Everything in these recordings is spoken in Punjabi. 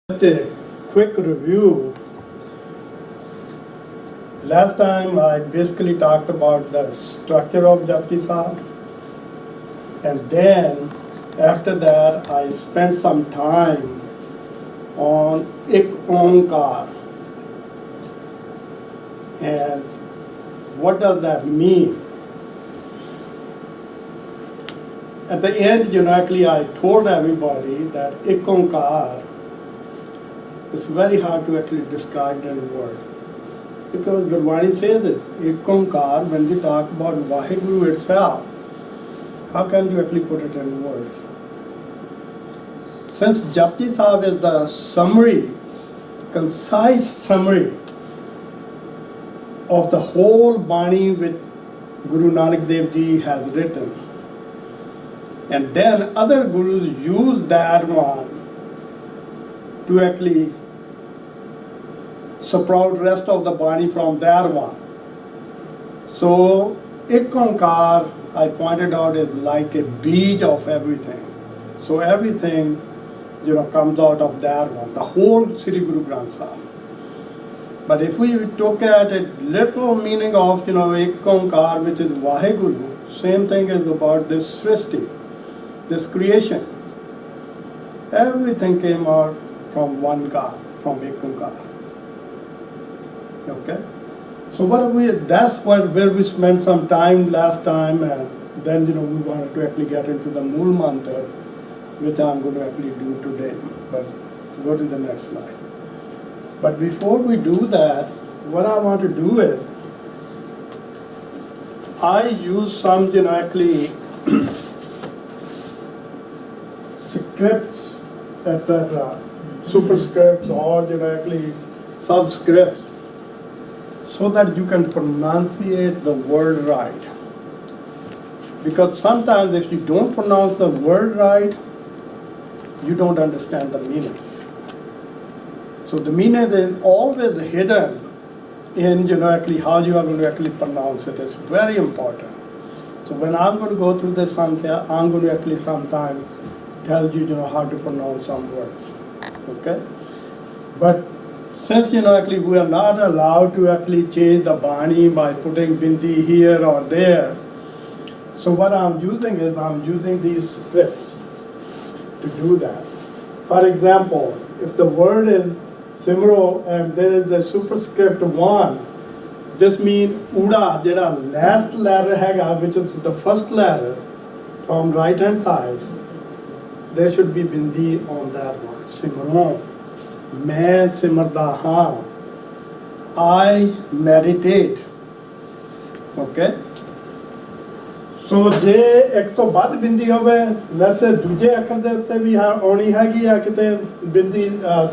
Just a quick review. Last time I basically talked about the structure of Japji Sahib, and then after that I spent some time on Ik Onkar. And what does that mean? At the end, actually I told everybody that Ik Onkar is very hard to actually describe in a word. Because Gurbani says it, Ik Onkar, when we talk about Vaheguru itself, how can you actually put it in words? Since Japji Sahib is the summary, concise summary of the whole Bani which Guru Nanak Dev Ji has written, and then other gurus use that one to actually sprout rest of the Bani from that one. So Ik Onkar, I pointed out, is like a beach of everything. So everything comes out of that one, the whole Sri Guru Granth Sahib. But if we look at it, literal meaning of Ik Onkar, which is Vaheguru, same thing is about this Srishti, this creation. Everything came out from one God, from Ik Onkar. Okay? So that's where we spent some time last time, and then we wanted to actually get into the Mool Mantra, which I'm going to actually do today. But go to the next slide. But before we do that, what I want to do is, I use some actually scripts, etc., superscripts or actually subscripts, so that you can pronunciate the word right. Because sometimes if you don't pronounce the word right, you don't understand the meaning. So the meaning is always hidden in actually how you are going to actually pronounce it. It's very important. So when I'm going to go through this Santya, I'm going to actually sometime tell you how to pronounce some words. Okay? But since actually we are not allowed to actually change the Bani by putting Bindi here or there, so what I'm using is I'm using these scripts to do that. For example, if the word is Simro and there is the superscript 1, this means Uda, jada last letter hega, which is the first letter from right hand side, there should be Bindi on that one. Simron. मैं सिमरदा हाँ, I meditate. Okay? So जे एक तो बाद बिंदी होवे, वैसे दूजे अखर दे उत्ते भी हाँ आनी हैगी या किते बिंदी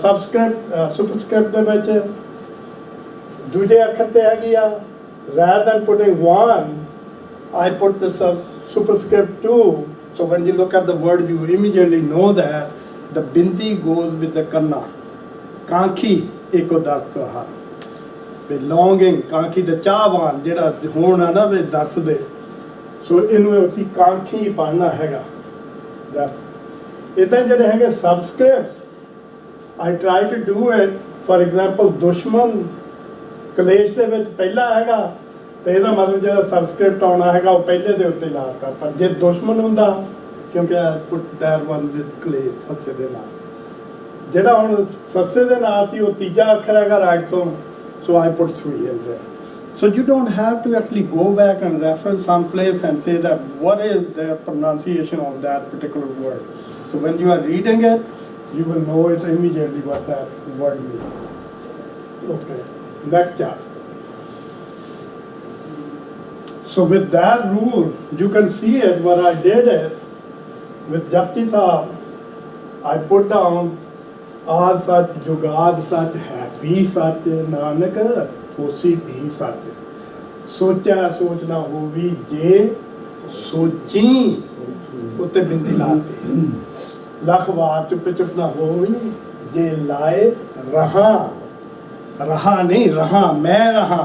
सबस्क्रिप्ट सुपरस्क्रिप्ट दे विच दूजे अखर ते हैगी या, rather than putting 1, I put the superscript 2. So when you look at the word, you immediately know that the bindi goes with the kanna. Kankhi eko dartva, belonging, kankhi the chavan, jeda hona na ve dars de. So in usi kankhi padna hega. That's इतने जड़े हैगे subscripts. I try to do it. For example, दुश्मन कलेश दे विच पहला हैगा, तो ਇਹਦਾ मतलब ਜਿਹੜਾ सबस्क्रिप्ट आना हैगा वो पहले दे उत्ते लाता, पर जे दुश्मन हुंदा क्योंकि I put that one with कलेश सस्से दे नाल, ਜਿਹੜਾ ਹੁਣ ਸੱਸੇ ਦੇ ਨਾਲ ਸੀ ਉਹ ਤੀਜਾ ਅੱਖਰ ਹੈਗਾ right ਤੋਂ, so I put 3 in there. So you don't have to actually go back and reference some place and say that what is the pronunciation of that particular word. So when you are reading it, you will know it immediately what that word means. Okay, next chapter. So with that rule, you can see it. What I did is, with Japji Sahib, I put down Aad Sach, Jugad Sach, Happy Sach, Nanak, Hosi Bhi Sach. Socha sochna hovi, je sochi, utte bindi laate. Lakhwa chup chup na hovi, je lae raha. Raha nahi, raha, main raha.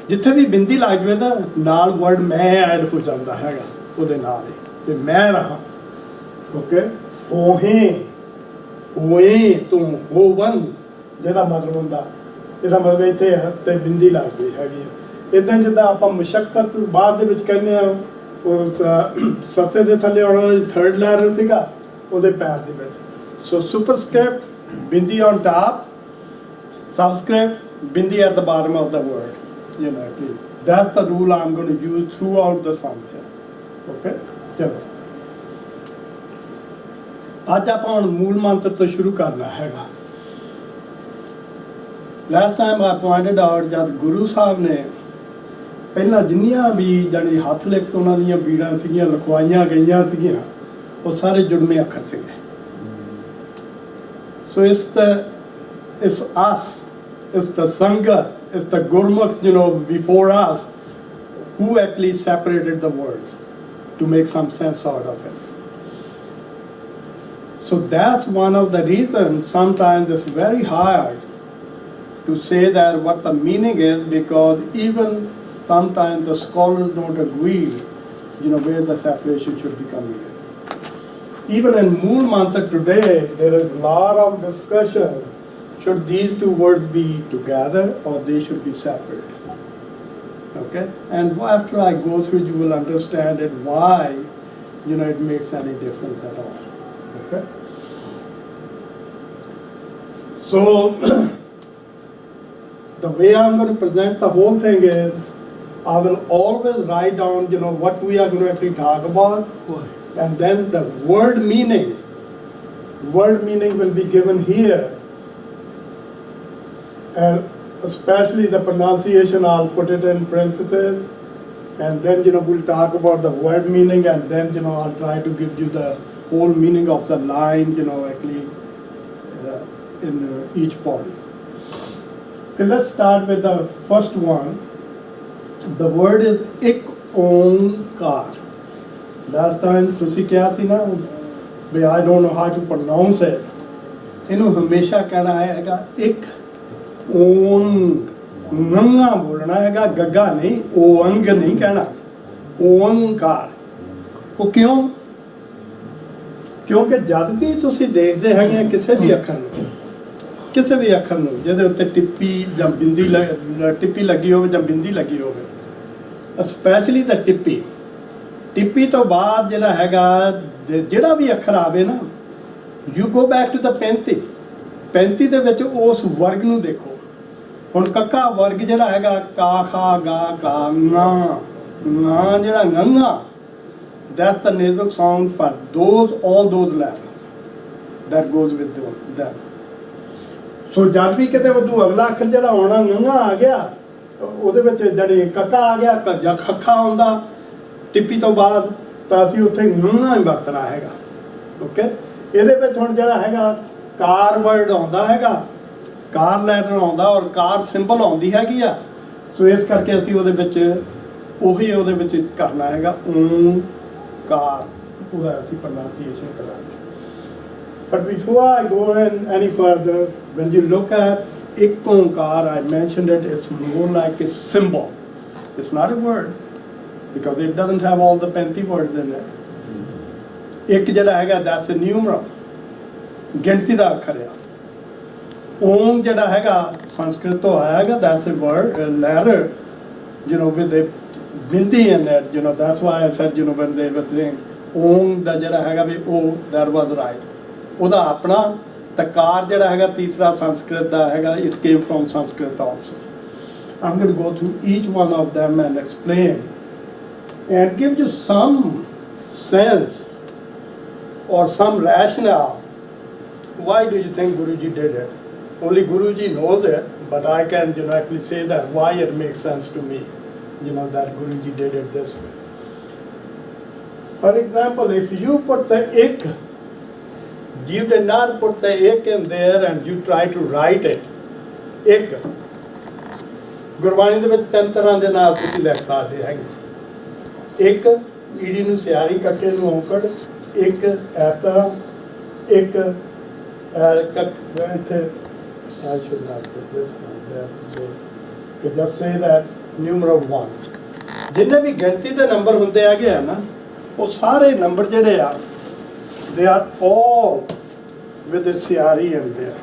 जिथे भी बिंदी लग जाए ना नाल वर्ड मैं ऐड हो जाता हैगा ਉਹਦੇ ਨਾਲ ਹੀ ਤੇ मैं रहा. ओके ओहे ਹੋਏ ਤੋਂ ਹੋਵਨ ਜਿਹਦਾ ਮਤਲਬ ਹੁੰਦਾ, ਇਹਦਾ ਮਤਲਬ ਇੱਥੇ ਤੇ ਬਿੰਦੀ ਲੱਗਦੀ ਹੈਗੀ ਆ। ਇੱਦਾਂ ਜਿੱਦਾਂ ਆਪਾਂ ਮੁਸ਼ੱਕਤ ਬਾਅਦ ਦੇ ਵਿੱਚ ਕਹਿੰਦੇ ਆ, ਉਹ ਸੱਸੇ ਦੇ ਥੱਲੇ ਆਉਣਾ ਥਰਡ ਲੈਟਰ ਸੀਗਾ ਉਹਦੇ ਪੈਰ ਦੇ ਵਿੱਚ। ਸੋ ਸੁਪਰਸਕ੍ਰਿਪਟ ਬਿੰਦੀ on top, subscript bindi at the bottom of the word, you know. That's the rule I'm going to use throughout the sum here. Okay, चलो आज ਆਪਾਂ ਹੁਣ ਮੂਲ ਮੰਤਰ ਤੋਂ ਸ਼ੁਰੂ ਕਰਨਾ ਹੈਗਾ। Last time I pointed out ਜਦ ਗੁਰੂ ਸਾਹਿਬ ਨੇ ਪਹਿਲਾਂ ਜਿੰਨੀਆਂ ਵੀ ਜਾਣੀ ਹੱਥ ਲਿਖਤ ਉਹਨਾਂ ਦੀਆਂ ਬੀੜਾਂ ਸੀਗੀਆਂ ਲਿਖਵਾਈਆਂ ਗਈਆਂ ਸੀਗੀਆਂ, ਉਹ ਸਾਰੇ ਜੁੜਵੇਂ ਅੱਖਰ ਸੀਗੇ। So it's us, it's the Sangat, it's the Gurmukh, you know, before us, who actually separated the words to make some sense out of it. So that's one of the reasons sometimes it's very hard to say that what the meaning is, because even sometimes the scholars don't agree, you know, where the separation should be coming in. Even in Mool Mantra today, there is a lot of discussion. Should these two words be together or they should be separate? Okay? And after I go through, you will understand it, why, you know, it makes any difference at all. Okay? So, the way I'm going to present the whole thing is, I will always write down, you know, what we are going to actually talk about. And then the word meaning will be given here, and especially the pronunciation I'll put it in parentheses, and then, you know, we'll talk about the word meaning, and then, you know, I'll try to give you the whole meaning of the line, you know, actually in each body. Okay, let's start with the first one. The word is Ik Onkar. Last time ਤੁਸੀਂ ਕਿਹਾ ਸੀ ਨਾ ਵੀ I don't know how to pronounce it, ਇਹਨੂੰ ਹਮੇਸ਼ਾ ਕਹਿਣਾ ਹੈਗਾ ਇੱਕ ਓੰਗ, ਨੰਗਾ ਬੋਲਣਾ ਹੈਗਾ, ਗੱਗਾ ਨਹੀਂ, ਓੰਗ ਨਹੀਂ ਕਹਿਣਾ, ਓੰਕਾਰ। ਉਹ ਕਿਉਂ? ਕਿਉਂਕਿ ਜਦ ਵੀ ਤੁਸੀਂ ਦੇਖਦੇ ਹੈਗੇ ਕਿਸੇ ਵੀ ਅੱਖਰ ਨੂੰ ਜਿਹਦੇ ਉੱਤੇ ਟਿੱਪੀ ਜਾਂ ਬਿੰਦੀ ਟਿੱਪੀ ਲੱਗੀ ਹੋਵੇ ਜਾਂ ਬਿੰਦੀ ਲੱਗੀ ਹੋਵੇ, ਸਪੈਸ਼ਲੀ ਦਾ ਟਿੱਪੀ ਤੋਂ ਬਾਅਦ ਜਿਹੜਾ ਹੈਗਾ ਜਿਹੜਾ ਵੀ ਅੱਖਰ ਆਵੇ ਨਾ, ਯੂ ਗੋ ਬੈਕ ਟੂ ਦਾ 35 ਦੇ ਵਿੱਚ ਉਸ ਵਰਗ ਨੂੰ ਦੇਖੋ। ਹੁਣ ਕੱਕਾ ਵਰਗ ਜਿਹੜਾ ਹੈਗਾ ਕਾ ਖਾ ਗਾ ਕਾ ਨਾ ਜਿਹੜਾ nganga, that's the nasal sound for all those letters that goes with them. So ਜਦ ਵੀ ਕਿਤੇ ਉਦੋਂ ਅਗਲਾ ਅੱਖਰ ਜਿਹੜਾ ਆਉਣਾ nganga ਆ ਗਿਆ, ਉਹਦੇ ਵਿੱਚ ਜਿਹੜੀ ਕੱਕਾ ਆ ਗਿਆ ਜਾਂ ਖੱਖਾ ਆਉਂਦਾ ਟਿੱਪੀ ਤੋਂ ਬਾਅਦ, ਤਾਂ ਅਸੀਂ ਉੱਥੇ nganga ਹੀ ਵਰਤਣਾ ਹੈਗਾ। ਓਕੇ, ਇਹਦੇ ਵਿੱਚ ਹੁਣ ਜਿਹੜਾ ਹੈਗਾ ਕਾਰ ਵਰਡ ਆਉਂਦਾ ਹੈਗਾ, ਕਾਰ ਲੈਟਰ ਆਉਂਦਾ ਔਰ ਕਾਰ ਸਿੰਬਲ ਆਉਂਦੀ ਹੈਗੀ ਆ। ਸੋ ਇਸ ਕਰਕੇ ਅਸੀਂ ਉਹਦੇ ਵਿੱਚ ਕਰਨਾ ਹੈਗਾ ਓਂਕਾਰ, ਉਹਦਾ ਅਸੀਂ ਪ੍ਰੋਨਾਂਸੀਏਸ਼ਨ ਕਰਾਂਗੇ। But before I go any further, when you look at Ik Onkar, I mentioned it's more like a symbol. It's not a word, because it doesn't have all the 35 words in it. Ik ਜਿਹੜਾ ਹੈਗਾ that's a numeral, ਗਿਣਤੀ ਦਾ ਅੱਖਰ ਆ। ਓਮ ਜਿਹੜਾ ਹੈਗਾ ਸੰਸਕ੍ਰਿਤ ਤੋਂ ਆਇਆ ਹੈਗਾ, that's a word, a letter, you know, with a bindi in it, you know, that's why I said, you know, when they were saying Om ਦਾ ਜਿਹੜਾ ਹੈਗਾ ਵੀ ਉਹ, that was right. ਉਹਦਾ ਆਪਣਾ ਤਕਾਰ ਜਿਹੜਾ ਹੈਗਾ ਤੀਸਰਾ ਸੰਸਕ੍ਰਿਤ ਦਾ ਹੈਗਾ, it came from Sanskrit also. I'm going to go through each one of them and explain and give you some sense or some rationale. Why do you think Guruji did it? Only Guruji knows it, but I can, you know, actually say that why it makes sense to me, you know, that Guruji did it this way. For example, if you put the ik, you did not put the ik in there and you try to write it. Ik. Gurbani ਦੇ ਵਿੱਚ ਤਿੰਨ ਤਰ੍ਹਾਂ ਦੇ ਨਾਲ ਤੁਸੀਂ ਲਿਖ ਸਕਦੇ ਹੈਗੇ। ਇੱਕ ਈੜੀ ਨੂੰ ਸਿਆਰੀ, ਕੱਕੇ ਨੂੰ ਔਂਕੜ, ਇੱਕ ਇਸ ਤਰ੍ਹਾਂ, ਇੱਕ ਇੱਥੇ I should not put this one there. To just say that numeral 1. ਜਿੰਨੇ ਵੀ ਗਿਣਤੀ ਦੇ ਨੰਬਰ ਹੁੰਦੇ ਹੈਗੇ ਆ ਨਾ, ਉਹ ਸਾਰੇ ਨੰਬਰ ਜਿਹੜੇ ਆ, they are all with the Siari in there.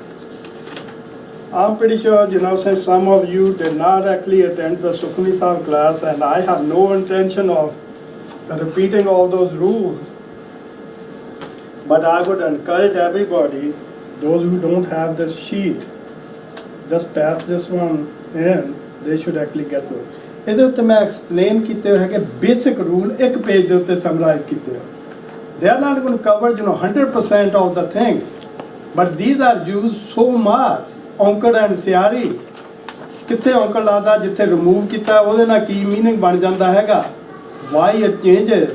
I'm pretty sure, since some of you did not actually attend the Sukhmita class, and I have no intention of repeating all those rules, but I would encourage everybody, those who don't have this sheet, just pass this one in, they should actually get those. ਇਹਦੇ ਉੱਤੇ ਮੈਂ ਐਕਸਪਲੇਨ ਕੀਤੇ ਹੋਏ ਹੈਗੇ ਬੇਸਿਕ ਰੂਲ ਇੱਕ ਪੇਜ ਦੇ ਉੱਤੇ ਸਮਰਾਈਜ਼ ਕੀਤੇ ਹੋਏ. They are not going to cover 100% of the thing, but these are used so much. ਔਂਕੜ ਐਂਡ ਸਿਆਰੀ, ਕਿੱਥੇ ਔਂਕੜ ਲਾਦਾ, ਜਿੱਥੇ ਰਿਮੂਵ ਕੀਤਾ ਉਹਦੇ ਨਾਲ ਕੀ ਮੀਨਿੰਗ ਬਣ ਜਾਂਦਾ ਹੈਗਾ, why it changes.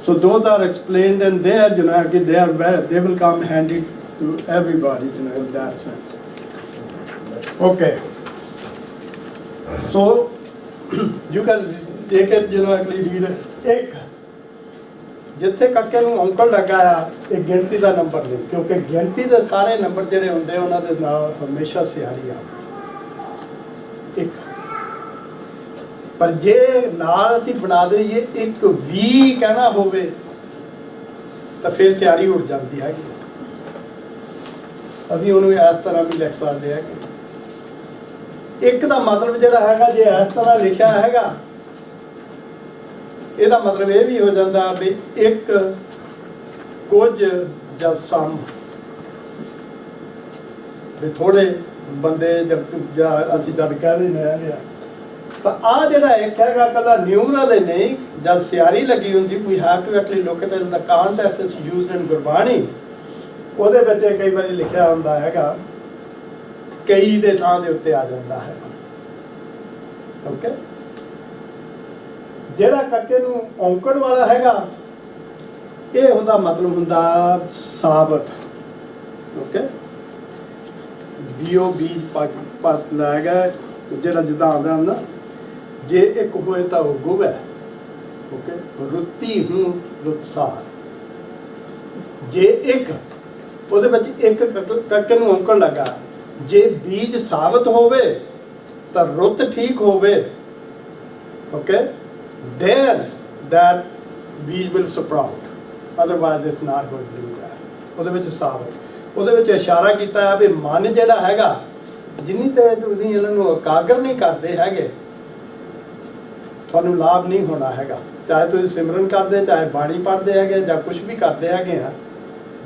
So those are explained in there, they will come handy to everybody, in that sense. Okay. So you can take it, actually read it. ਇੱਕ ਜਿੱਥੇ ਕੱਕੇ ਨੂੰ ਔਂਕੜ ਲੱਗਾ ਆ, ਇਹ ਗਿਣਤੀ ਦਾ ਨੰਬਰ ਨਹੀਂ, ਕਿਉਂਕਿ ਗਿਣਤੀ ਦੇ ਸਾਰੇ ਨੰਬਰ ਜਿਹੜੇ ਹੁੰਦੇ ਉਹਨਾਂ ਦੇ ਨਾਲ ਹਮੇਸ਼ਾ ਸਿਆਰੀ ਆ ਇੱਕ, ਪਰ ਜੇ ਨਾਲ ਅਸੀਂ ਬਣਾ ਦਈਏ ਇੱਕ ਵੀ ਕਹਿਣਾ ਹੋਵੇ ਤਾਂ ਫਿਰ ਸਿਆਰੀ ਉੱਡ ਜਾਂਦੀ ਹੈਗੀ. ਅਸੀਂ ਉਹਨੂੰ ਇਸ ਤਰ੍ਹਾਂ ਵੀ ਲਿਖ ਸਕਦੇ ਹਾਂ ਕਿ ਇੱਕ ਦਾ ਮਤਲਬ ਜਿਹੜਾ ਹੈਗਾ, ਜੇ ਇਸ ਤਰ੍ਹਾਂ ਲਿਖਿਆ ਹੈਗਾ, ਇਹਦਾ ਮਤਲਬ ਇਹ ਵੀ ਹੋ ਜਾਂਦਾ ਵੀ ਇੱਕ, ਕੁਝ ਜਾਂ ਸਮ, ਵੀ ਥੋੜੇ ਬੰਦੇ ਜਾਂ ਅਸੀਂ ਜਦ ਕਹਿ ਦਿੰਦੇ ਹੈਗੇ ਆ, ਤਾਂ ਆਹ ਜਿਹੜਾ ਇੱਕ ਹੈਗਾ ਕੱਲਾ ਨਿਊਮਰਲ ਨਹੀਂ, ਜਦ ਸਿਆਰੀ ਲੱਗੀ ਹੁੰਦੀ, we have to actually look it in the context it's used in Gurbani, ਉਹਦੇ ਵਿੱਚ ਕਈ ਵਾਰੀ ਲਿਖਿਆ ਹੁੰਦਾ ਹੈਗਾ, ਕਈ ਦੇ ਥਾਂ ਦੇ ਉੱਤੇ ਆ ਜਾਂਦਾ ਹੈ. ਓਕੇ, ਜਿਹੜਾ ਕੱਕੇ ਨੂੰ ਔਂਕੜ ਵਾਲਾ ਹੈਗਾ, ਇਹ ਉਹਦਾ ਮਤਲਬ ਹੁੰਦਾ ਸਾਬਤ. ਓਕੇ, ਬੀਓ ਬੀਜ ਪਤ ਲਾਏਗਾ, ਜਿਹੜਾ ਜਿੱਦਾਂ ਆਉਂਦਾ ਨਾ, ਜੇ ਇੱਕ ਹੋਏ ਤਾਂ ਉਹ ਗੁਵ ਹੈ. ਓਕੇ, ਰੁੱਤੀ ਹੂੰ ਰੁੱਤਸਾਰ, ਜੇ ਇੱਕ, ਉਹਦੇ ਵਿੱਚ ਇੱਕ ਕੱਕੇ ਨੂੰ ਔਂਕੜ ਲੱਗਾ, ਜੇ ਬੀਜ ਸਾਬਤ ਹੋਵੇ ਤਾਂ ਰੁੱਤ ਠੀਕ ਹੋਵੇ. Okay, then that bees will sprout, otherwise it's not going to do that. ਉਹਦੇ ਵਿੱਚ ਸਾਬਤ, ਉਹਦੇ ਵਿੱਚ ਇਸ਼ਾਰਾ ਕੀਤਾ ਹੈ ਵੀ ਮਨ ਜਿਹੜਾ ਹੈਗਾ, ਜਿੰਨੀ ਤੇ ਤੁਸੀਂ ਇਹਨਾਂ ਨੂੰ ਇਕਾਗਰ ਨਹੀਂ ਕਰਦੇ ਹੈਗੇ, ਤੁਹਾਨੂੰ ਲਾਭ ਨਹੀਂ ਹੋਣਾ ਹੈਗਾ. ਚਾਹੇ ਤੁਸੀਂ ਸਿਮਰਨ ਕਰਦੇ, ਚਾਹੇ ਬਾਣੀ ਪੜ੍ਹਦੇ ਹੈਗੇ, ਜਾਂ ਕੁਛ ਵੀ ਕਰਦੇ ਹੈਗੇ ਆ,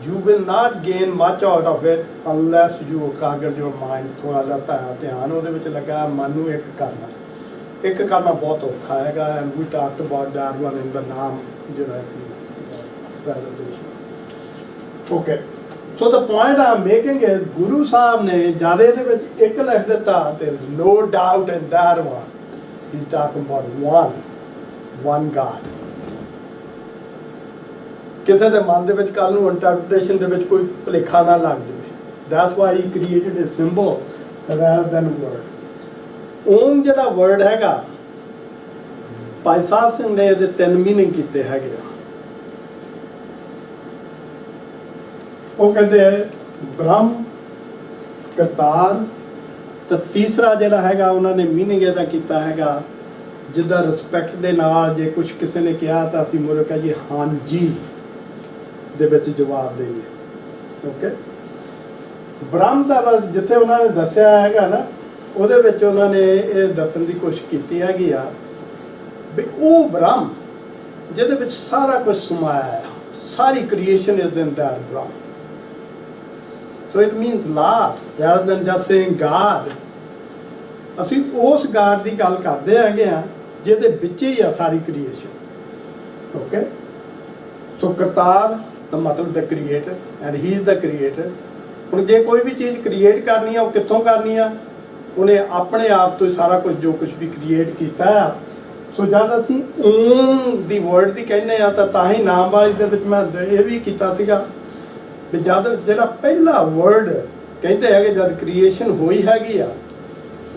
you will not gain much out of it unless you ਇਕਾਗਰ your mind. ਥੋੜ੍ਹਾ ਜਿਹਾ ਧਿਆਨ ਉਹਦੇ ਵਿੱਚ ਲੱਗਾ, ਮਨ ਨੂੰ ਇੱਕ ਕਰਨਾ. ਇੱਕ ਕਰਨਾ ਬਹੁਤ ਔਖਾ ਹੈਗਾ, and we talked about that one in the ਨਾਮ presentation. Okay, so the point I'm making is, Guru Sahib ਨੇ ਜਦ ਇਹਦੇ ਵਿੱਚ ਇੱਕ ਲਿਖ ਦਿੱਤਾ, there is no doubt in that one. He's talking about one God. ਕਿਸੇ ਦੇ ਮਨ ਦੇ ਵਿੱਚ ਕੱਲ ਨੂੰ ਇੰਟਰਪ੍ਰੀਟੇਸ਼ਨ ਦੇ ਵਿੱਚ ਕੋਈ ਭੁਲੇਖਾ ਨਾ ਲੱਗ ਜਾਵੇ. That's why he created a symbol rather than a word. Om ਜਿਹੜਾ ਵਰਡ ਹੈਗਾ, ਭਾਈ ਸਾਹਿਬ ਸਿੰਘ ਨੇ ਇਹਦੇ 3 ਮੀਨਿੰਗ ਕੀਤੇ ਹੈਗੇ ਆ. ਉਹ ਕਹਿੰਦੇ ਬ੍ਰਹਮ, ਕਰਤਾਰ, ਤਾਂ ਤੀਸਰਾ ਜਿਹੜਾ ਹੈਗਾ ਉਹਨਾਂ ਨੇ ਮੀਨਿੰਗ ਇਹਦਾ ਕੀਤਾ ਹੈਗਾ, ਜਿੱਦਾਂ ਰਿਸਪੈਕਟ ਦੇ ਨਾਲ ਜੇ ਕੁਝ ਕਿਸੇ ਨੇ ਕਿਹਾ ਤਾਂ ਅਸੀਂ ਮੁਰੇ ਕਹੀਏ ਹਾਂਜੀ ਦੇ ਵਿੱਚ ਜਵਾਬ ਦੇਈਏ. ਓਕੇ, ਬ੍ਰਹਮ ਦਾ ਬਸ ਜਿੱਥੇ ਉਹਨਾਂ ਨੇ ਦੱਸਿਆ ਹੈਗਾ ਨਾ, ਉਹਦੇ ਵਿੱਚ ਉਹਨਾਂ ਨੇ ਇਹ ਦੱਸਣ ਦੀ ਕੋਸ਼ਿਸ਼ ਕੀਤੀ ਹੈਗੀ ਆ ਵੀ ਉਹ ਬ੍ਰਹਮ ਜਿਹਦੇ ਵਿੱਚ ਸਾਰਾ ਕੁਝ ਸਮਾਇਆ ਹੈ, ਸਾਰੀ creation is in that Brahm. So it means lord rather than just saying God. ਅਸੀਂ ਉਸ ਗਾਡ ਦੀ ਗੱਲ ਕਰਦੇ ਹੈਗੇ ਆ ਜਿਹਦੇ ਵਿੱਚ ਹੀ ਆ ਸਾਰੀ ਕ੍ਰੀਏਸ਼ਨ. ਓਕੇ, ਸੋ ਕਰਤਾਰ ਦਾ ਮਤਲਬ ਦ creator, and he is the creator. ਹੁਣ ਜੇ ਕੋਈ ਵੀ ਚੀਜ਼ ਕ੍ਰੀਏਟ ਕਰਨੀ ਆ, ਉਹ ਕਿੱਥੋਂ ਕਰਨੀ ਆ? ਉਹਨੇ ਆਪਣੇ ਆਪ ਤੋਂ ਸਾਰਾ ਕੁਝ ਜੋ ਕੁਝ ਵੀ ਕ੍ਰੀਏਟ ਕੀਤਾ ਆ. ਸੋ ਜਦ ਅਸੀਂ ਓਮ ਦੀ ਵਰਡ ਦੀ ਕਹਿੰਦੇ ਆ, ਤਾਂ ਹੀ ਨਾਮ ਵਾਲੀ ਦੇ ਵਿੱਚ ਮੈਂ ਇਹ ਵੀ ਕੀਤਾ ਸੀਗਾ ਵੀ ਜਦ ਜਿਹੜਾ ਪਹਿਲਾ ਵਰਡ ਕਹਿੰਦੇ ਹੈਗੇ, ਜਦ ਕ੍ਰੀਏਸ਼ਨ ਹੋਈ ਹੈਗੀ ਆ,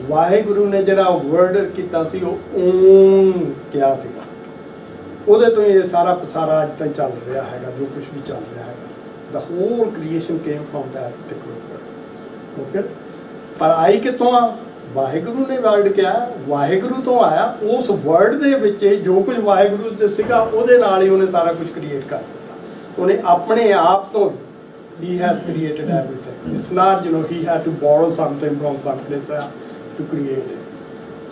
ਵਾਹਿਗੁਰੂ ਨੇ ਜਿਹੜਾ ਵਰਡ ਕੀਤਾ ਸੀ ਉਹ ਓਮ ਕਿਹਾ ਸੀਗਾ. ਉਹਦੇ ਤੋਂ ਇਹ ਸਾਰਾ ਪਸਾਰਾ ਅੱਜ ਤੱਕ ਚੱਲ ਰਿਹਾ ਹੈਗਾ, ਜੋ ਕੁਝ ਵੀ ਚੱਲ ਰਿਹਾ ਹੈਗਾ. The whole creation came from that particular word. Okay? ਪਰ ਆਈ ਕਿੱਥੋਂ ਆ? ਵਾਹਿਗੁਰੂ ਨੇ ਵਰਡ ਕਿਹਾ, ਵਾਹਿਗੁਰੂ ਤੋਂ ਆਇਆ. ਉਸ ਵਰਡ ਦੇ ਵਿੱਚ ਜੋ ਕੁਝ ਵਾਹਿਗੁਰੂ ਦੇ ਸੀਗਾ, ਉਹਦੇ ਨਾਲ ਹੀ ਉਹਨੇ ਸਾਰਾ ਕੁਝ ਕ੍ਰੀਏਟ ਕਰ ਦਿੱਤਾ. ਉਹਨੇ ਆਪਣੇ ਆਪ ਤੋਂ He has created everything. It's not, he had to borrow something from someplace else to create it.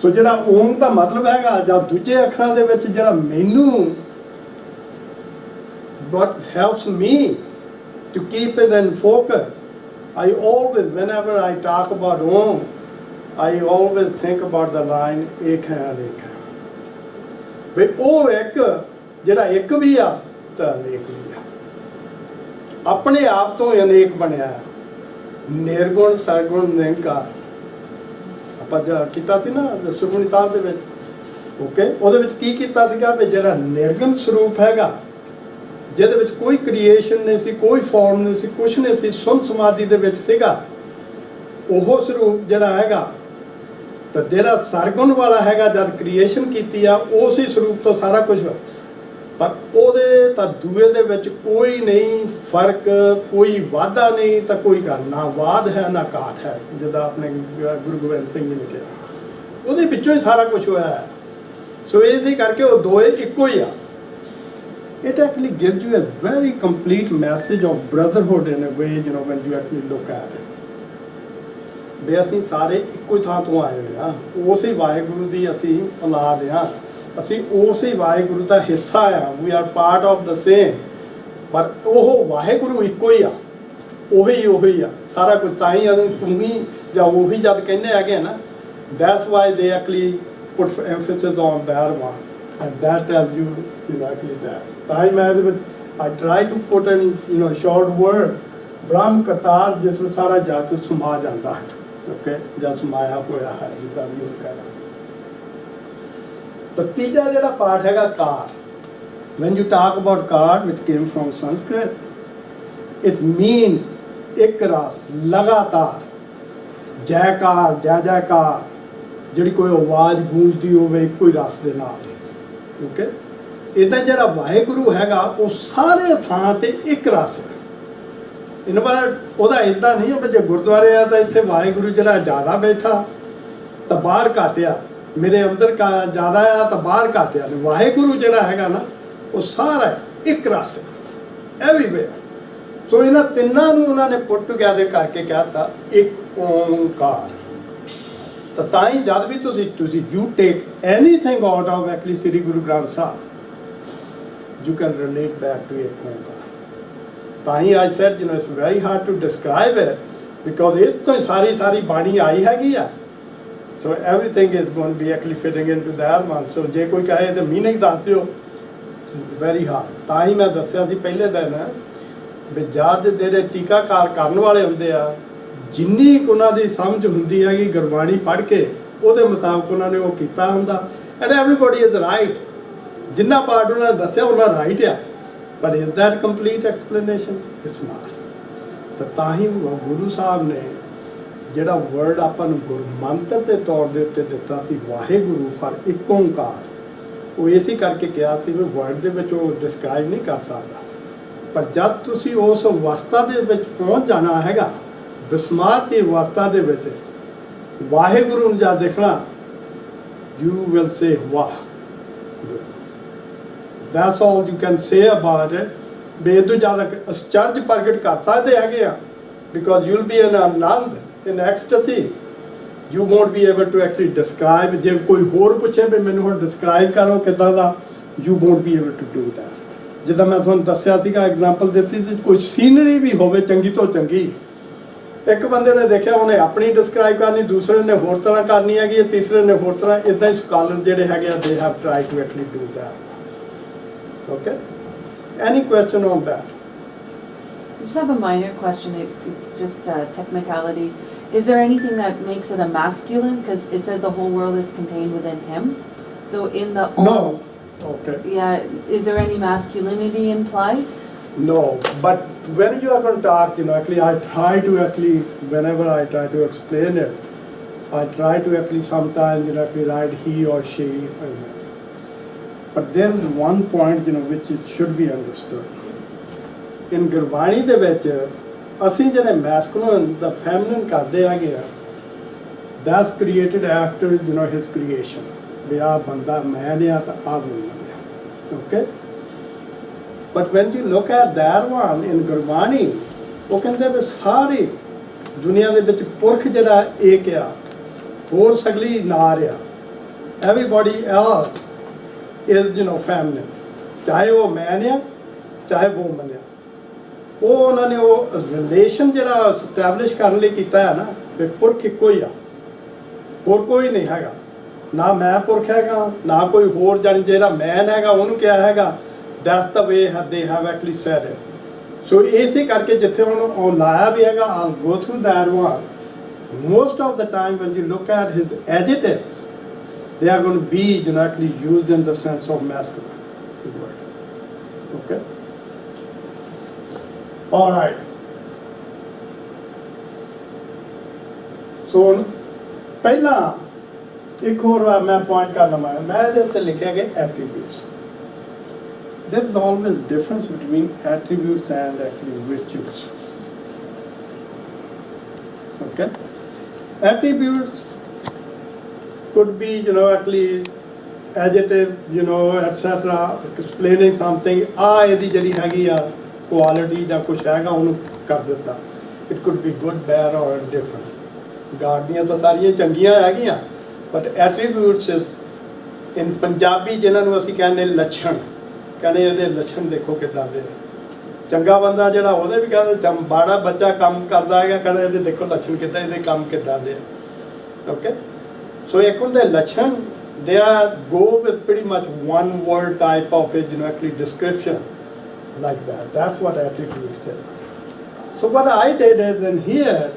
So ਜਿਹੜਾ ਓਮ ਦਾ ਮਤਲਬ ਹੈਗਾ ਜਾਂ ਦੂਜੇ ਅੱਖਰਾਂ ਦੇ ਵਿੱਚ ਜਿਹੜਾ ਮੈਨੂੰ what helps me to keep it in focus, I always, whenever I talk about Om, I always think about the line ek hai anek hai. ਵੀ ਉਹ ਇੱਕ ਜਿਹੜਾ ਇੱਕ ਵੀ ਆ ਤਾਂ ਅਨੇਕ ਵੀ ਆ, ਆਪਣੇ ਆਪ ਤੋਂ ਹੀ ਅਨੇਕ ਬਣਿਆ, ਨਿਰਗੁਣ ਸਰਗੁਣ ਨਿਰੰਕਾਰ। ਆਪਾਂ ਕੀਤਾ ਸੀ ਨਾ ਸੁਖਮਨੀ ਸਾਹਿਬ ਦੇ ਵਿੱਚ, ਓਕੇ, ਉਹਦੇ ਵਿੱਚ ਕੀ ਕੀਤਾ ਸੀਗਾ ਵੀ ਜਿਹੜਾ ਨਿਰਗੁਣ ਸਰੂਪ ਹੈਗਾ, ਜਿਹਦੇ ਵਿੱਚ ਕੋਈ ਕ੍ਰੀਏਸ਼ਨ ਨਹੀਂ ਸੀ, ਕੋਈ ਫਾਰਮ ਨਹੀਂ ਸੀ, ਕੁਛ ਨਹੀਂ ਸੀ, ਸੁਨ ਸਮਾਧੀ ਦੇ ਵਿੱਚ ਸੀਗਾ, ਉਹ ਸਰੂਪ ਜਿਹੜਾ ਹੈਗਾ। ਤਾਂ ਜਿਹੜਾ ਸਰਗੁਣ ਵਾਲਾ ਹੈਗਾ ਜਦ ਕ੍ਰੀਏਸ਼ਨ ਕੀਤੀ ਆ ਉਸੇ ਸਰੂਪ ਤੋਂ ਸਾਰਾ ਕੁਝ, ਪਰ ਉਹਦੇ ਤਾਂ ਦੂਏ ਦੇ ਵਿੱਚ ਕੋਈ ਨਹੀਂ ਫਰਕ, ਕੋਈ ਵਾਧਾ ਨਹੀਂ ਤਾਂ ਕੋਈ ਗੱਲ ਨਾ, ਵਾਧ ਹੈ ਨਾ ਘਾਟ ਹੈ, ਜਿੱਦਾਂ ਆਪਣੇ ਗੁਰੂ ਗੋਬਿੰਦ ਸਿੰਘ ਜੀ ਨੇ ਕਿਹਾ, ਉਹਦੇ ਵਿੱਚੋਂ ਹੀ ਸਾਰਾ ਕੁਝ ਹੋਇਆ ਹੈ। ਸੋ ਇਸੇ ਕਰਕੇ ਉਹ ਦੋਏ ਇੱਕੋ ਹੀ ਆ। It actually gives you a very complete message of brotherhood in a way, when you actually look at it. ਵੀ ਅਸੀਂ ਸਾਰੇ ਇੱਕੋ ਹੀ ਥਾਂ ਤੋਂ ਆਏ ਹੋਏ ਹਾਂ, ਉਸੇ ਵਾਹਿਗੁਰੂ ਦੀ ਅਸੀਂ ਔਲਾਦ ਹਾਂ, ਅਸੀਂ ਉਸੇ ਵਾਹਿਗੁਰੂ ਦਾ ਹਿੱਸਾ ਆ, we are part of the same. ਪਰ ਉਹ ਵਾਹਿਗੁਰੂ ਇੱਕੋ ਹੀ ਆ, ਉਹੀ ਆ ਸਾਰਾ ਕੁਝ। ਤਾਂ ਹੀ ਤੂੰ ਹੀ ਜਾਂ ਉਹੀ ਜਦ ਕਹਿੰਦੇ ਹੈਗੇ ਨਾ, that's why they actually put emphasis on that one, and that tells you exactly that. ਤਾਂ ਹੀ ਮੈਂ ਇਹਦੇ ਵਿੱਚ I try to put in short word Brahm Kartar, ਜਿਸ ਵਿੱਚ ਸਾਰਾ ਜਗਤ ਸਮਾ ਜਾਂਦਾ ਹੈ, ਓਕੇ, ਜਾਂ ਸਮਾਇਆ ਹੋਇਆ ਹੈ, ਜਿੱਦਾਂ ਵੀ ਉਹ ਕਹਿਣਾ। ਤਾਂ ਤੀਜਾ ਜਿਹੜਾ ਪਾਠ ਹੈਗਾ ਕਾਰ। when you talk about car, which came from Sanskrit, it means ਇੱਕ ਰਸ, ਲਗਾਤਾਰ, ਜੈਕਾਰ, ਜੈ ਜੈਕਾਰ, ਜਿਹੜੀ ਕੋਈ ਆਵਾਜ਼ ਗੂੰਜਦੀ ਹੋਵੇ ਇੱਕੋ ਹੀ ਰਸ ਦੇ ਨਾਲ, ਓਕੇ। ਇੱਦਾਂ ਜਿਹੜਾ ਵਾਹਿਗੁਰੂ ਹੈਗਾ ਉਹ ਸਾਰੇ ਥਾਂ ਤੇ ਇੱਕ ਰਸ ਹੈ। ਇਨਵਰ ਉਹਦਾ ਇੱਦਾਂ ਨਹੀਂ ਹੈ ਜੇ ਗੁਰਦੁਆਰੇ ਆ ਤਾਂ ਇੱਥੇ ਵਾਹਿਗੁਰੂ ਜਿਹੜਾ ਜ਼ਿਆਦਾ ਬੈਠਾ ਤਾਂ ਬਾਹਰ ਘੱਟ ਆ, ਮੇਰੇ ਅੰਦਰ ਜ਼ਿਆਦਾ ਆ ਤਾਂ ਬਾਹਰ ਘੱਟ ਆ। ਵਾਹਿਗੁਰੂ ਜਿਹੜਾ ਹੈਗਾ ਨਾ ਉਹ ਸਾਰਾ ਇੱਕ ਰਸ ਹੈ, ਐਵਰੀਵੇਅਰ। ਸੋ ਇਹਨਾਂ ਤਿੰਨਾਂ ਨੂੰ ਉਹਨਾਂ ਨੇ ਪੁੱਟ ਟੁਗੇਦਰ ਕਰਕੇ ਕਹਿਤਾ ਇੱਕ ਓਂਕਾਰ। ਤਾਂ ਹੀ ਜਦ ਵੀ ਤੁਸੀਂ you take anything out of actually Shri Guru Granth Sahib, you can relate back to ek onkar. ਤਾਂ ਹੀ I said, it's very hard to describe it because ਇਹ ਤੋਂ ਹੀ ਸਾਰੀ ਬਾਣੀ ਆਈ ਹੈਗੀ ਆ। So everything is going to be actually fitting into that one. So ਜੇ ਕੋਈ ਕਹੇ ਤਾਂ ਮੀਨਿੰਗ ਦੱਸ ਦਿਓ, very hard. ਤਾਂ ਹੀ ਮੈਂ ਦੱਸਿਆ ਸੀ ਪਹਿਲੇ ਦਿਨ ਵੀ ਜਦ ਜਿਹੜੇ ਟੀਕਾਕਾਰ ਕਰਨ ਵਾਲੇ ਹੁੰਦੇ ਆ, ਜਿੰਨੀ ਕੁ ਉਹਨਾਂ ਦੀ ਸਮਝ ਹੁੰਦੀ ਹੈਗੀ ਗੁਰਬਾਣੀ ਪੜ੍ਹ ਕੇ, ਉਹਦੇ ਮੁਤਾਬਕ ਉਹਨਾਂ ਨੇ ਉਹ ਕੀਤਾ ਹੁੰਦਾ। ਐਂਡ ਐਵਰੀਬody ਇਜ਼ ਰਾਈਟ, ਜਿੰਨਾ ਪਾਰਟ ਉਹਨਾਂ ਨੇ ਦੱਸਿਆ ਉਹਨਾਂ ਰਾਈਟ ਆ, ਪਰ is that complete explanation? It's not. ਤਾਂ ਹੀ ਗੁਰੂ ਸਾਹਿਬ ਨੇ ਜਿਹੜਾ ਵਰਡ ਆਪਾਂ ਨੂੰ ਗੁਰਮੰਤਰ ਦੇ ਤੌਰ ਦੇ ਉੱਤੇ ਦਿੱਤਾ ਸੀ, ਵਾਹਿਗੁਰੂ ਫਾਰ ਇੱਕ ਓਂਕਾਰ, ਉਹ ਇਸੇ ਕਰਕੇ ਕਿਹਾ ਸੀ ਵੀ ਵਰਡ ਦੇ ਵਿੱਚ ਉਹ ਡਿਸਕ੍ਰਾਈਬ ਨਹੀਂ ਕਰ ਸਕਦਾ। ਪਰ ਜਦ ਤੁਸੀਂ ਉਸ ਅਵਸਥਾ ਦੇ ਵਿੱਚ ਪਹੁੰਚ ਜਾਣਾ ਹੈਗਾ, ਵਿਸਮਾਦ ਦੀ ਅਵਸਥਾ ਦੇ ਵਿੱਚ ਵਾਹਿਗੁਰੂ ਨੂੰ ਜਦ ਦੇਖਣਾ, ਯੂ ਵਿਲ ਸੇ ਵਾਹ। That's all you can say about it. ਵੀ ਇਹ ਤੋਂ ਜ਼ਿਆਦਾ ਅਚਰਜ ਪ੍ਰਗਟ ਕਰ ਸਕਦੇ ਹੈਗੇ ਆ, because you'll be in Anand, in ecstasy. You won't be able to actually describe. ਜੇ ਕੋਈ ਹੋਰ ਪੁੱਛੇ ਵੀ ਮੈਨੂੰ ਹੁਣ ਡਿਸਕ੍ਰਾਈਬ ਕਰੋ ਕਿੱਦਾਂ ਦਾ, you won't be able to do that. ਜਿੱਦਾਂ ਮੈਂ ਤੁਹਾਨੂੰ ਦੱਸਿਆ ਸੀਗਾ, ਐਗਜ਼ਾਮਪਲ ਦਿੱਤੀ ਸੀ, ਕੋਈ ਸੀਨਰੀ ਵੀ ਹੋਵੇ ਚੰਗੀ ਤੋਂ ਚੰਗੀ, ਇੱਕ ਬੰਦੇ ਨੇ ਦੇਖਿਆ ਉਹਨੇ ਆਪਣੀ ਡਿਸਕ੍ਰਾਈਬ ਕਰਨੀ, ਦੂਸਰੇ ਨੇ ਹੋਰ ਤਰ੍ਹਾਂ ਕਰਨੀ ਹੈਗੀ, ਤੀਸਰੇ ਨੇ ਹੋਰ ਤਰ੍ਹਾਂ। ਇੱਦਾਂ ਹੀ ਸਕਾਲਰ ਜਿਹੜੇ ਹੈਗੇ ਆ, they have tried to actually do that. Okay? Any question on that? I just have a minor question. It's just a technicality. Is there anything that makes it a masculine? Because it says the whole world is contained within him. So in the No. Okay. Yeah. Is there any masculinity implied? No. But when you are going to talk, actually I try to whenever I try to explain it, I try to sometimes actually write he or she. But then one point which it should be understood. In Gurbani ਦੇ ਵਿੱਚ ਅਸੀਂ ਜਿਹੜੇ masculine the feminine ਕਰਦੇ ਹੈਗੇ ਆ, that's created after his creation. ਵੀ ਆਹ ਬੰਦਾ man ਆ ਤਾਂ ਆਹ woman ਆ, okay? But when you look at that one in Gurbani, ਉਹ ਕਹਿੰਦੇ ਵੀ ਸਾਰੀ ਦੁਨੀਆ ਦੇ ਵਿੱਚ ਪੁਰਖ ਜਿਹੜਾ ਏਕ ਆ, ਹੋਰ ਸਗਲੀ ਨਾਰ ਆ। Everybody else is feminine, ਚਾਹੇ ਉਹ ਮੈਨ ਆ ਚਾਹੇ ਵੂਮਨ ਆ। ਉਹ ਉਹਨਾਂ ਨੇ ਉਹ ਰਿਲੇਸ਼ਨ ਜਿਹੜਾ ਸਟੈਬਲਿਸ਼ ਕਰਨ ਲਈ ਕੀਤਾ ਹੈ ਨਾ, ਵੀ ਪੁਰਖ ਇੱਕੋ ਹੀ ਆ, ਹੋਰ ਕੋਈ ਨਹੀਂ ਹੈਗਾ। ਨਾ ਮੈਂ ਪੁਰਖ ਹੈਗਾ, ਨਾ ਕੋਈ ਹੋਰ ਜਾਣੀ ਜਿਹੜਾ ਮੈਨ ਹੈਗਾ ਉਹਨੂੰ ਕਿਹਾ ਹੈਗਾ। That's the way they have actually said it. ਸੋ ਇਸੇ ਕਰਕੇ ਜਿੱਥੇ ਹੁਣ ਉਹ ਲਾਇਆ ਵੀ ਹੈਗਾ, I'll go through that one. Most of the time when you look at his adjectives, they are going to be actually used in the sense of masculine word. Okay? All right. So ਪਹਿਲਾ ਇੱਕ ਹੋਰ ਮੈਂ ਪੁਆਇੰਟ ਕਰਨਾ ਮੈਂ ਇਹਦੇ ਉੱਤੇ ਲਿਖਿਆ ਕਿ attributes. There is always difference between attributes and actually virtues. Okay? Attributes could be, actually adjective, etc. explaining something. ਇਹਦੀ ਜਿਹੜੀ ਹੈਗੀ ਆ quality ਜਾਂ ਕੁਛ ਹੈਗਾ ਉਹਨੂੰ ਕਰ ਦਿੱਤਾ. It could be good, bad or indifferent. ਗਾਰਡੀਆਂ ਤਾਂ ਸਾਰੀਆਂ ਚੰਗੀਆਂ ਹੈਗੀਆਂ, but attributes is in Punjabi ਜਿਹਨਾਂ ਨੂੰ ਅਸੀਂ ਕਹਿੰਦੇ ਲੱਛਣ, ਕਹਿੰਦੇ ਇਹਦੇ ਲੱਛਣ ਦੇਖੋ ਕਿੱਦਾਂ ਦੇ। ਚੰਗਾ ਬੰਦਾ ਜਿਹੜਾ ਉਹਦੇ ਵੀ ਕਹਿੰਦੇ, ਮਾੜਾ ਬੱਚਾ ਕੰਮ ਕਰਦਾ ਹੈਗਾ ਕਹਿੰਦੇ ਇਹਦੇ ਦੇਖੋ ਲੱਛਣ ਕਿੱਦਾਂ, ਇਹਦੇ ਕੰਮ ਕਿੱਦਾਂ ਦੇ। ਓਕੇ, ਸੋ ਇੱਕ ਹੁੰਦੇ ਲੱਛਣ, they are go with pretty much one word type of it, actually description like that. That's what attributes is. So what I did is in here,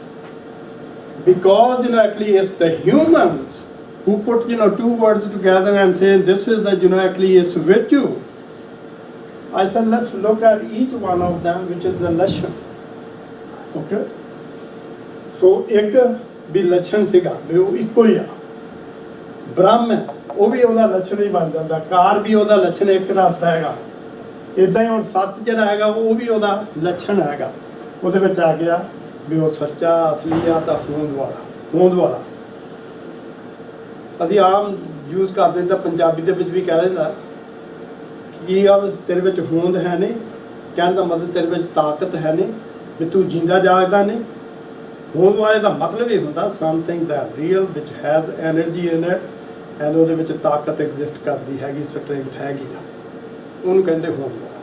because actually it's the humans who put two words together and saying this is the actually it's virtue. I said let's look at each one of them, which is the lashan. Okay, so ek भी ਲੱਛਣ ਸੀਗਾ ਵੀ ਉਹ ਇੱਕੋ ਹੀ ਆ। ਬ੍ਰਹਮ ਹੈ ਉਹ ਵੀ ਉਹਦਾ ਲੱਛਣ ਹੀ ਬਣ ਜਾਂਦਾ, ਕਾਰ ਵੀ ਉਹਦਾ ਲੱਛਣ ਇੱਕ ਰਸ ਹੈਗਾ। ਇਦਾਂ ਹੀ ਹੁਣ ਸੱਤ ਜਿਹੜਾ ਹੈਗਾ ਉਹ ਵੀ ਉਹਦਾ ਲੱਛਣ ਹੈਗਾ। ਉਹਦੇ ਵਿੱਚ ਆ ਗਿਆ ਵੀ ਉਹ ਸੱਚਾ ਅਸਲੀ ਆ ਤਾਂ ਹੋਂਦ ਵਾਲਾ। ਅਸੀਂ ਆਮ ਯੂਜ਼ ਕਰਦੇ ਤਾਂ ਪੰਜਾਬੀ ਦੇ ਵਿੱਚ ਵੀ ਕਹਿ ਦਿੰਦਾ ਕੀ ਗੱਲ ਤੇਰੇ ਵਿੱਚ ਹੋਂਦ ਹੈ ਨਹੀਂ, ਕਹਿਣ ਦਾ ਮਤਲਬ ਤੇਰੇ ਵਿੱਚ ਤਾਕਤ ਹੈ ਨਹੀਂ, ਵੀ ਤੂੰ ਜਿੰਦਾ ਜਾਗਦਾ ਨਹੀਂ। ਹੋਂਦ ਵਾਲੇ ਦਾ ਮਤਲਬ ਇਹ ਹੁੰਦਾ something the real which has energy in it and ਉਹਦੇ ਵਿੱਚ ਤਾਕਤ ਐਗਜ਼ਿਸਟ ਕਰਦੀ ਹੈਗੀ, ਸਟਰੈਂਥ ਹੈਗੀ ਆ, ਉਹਨੂੰ ਕਹਿੰਦੇ ਹੋਂਦ ਵਾਲਾ।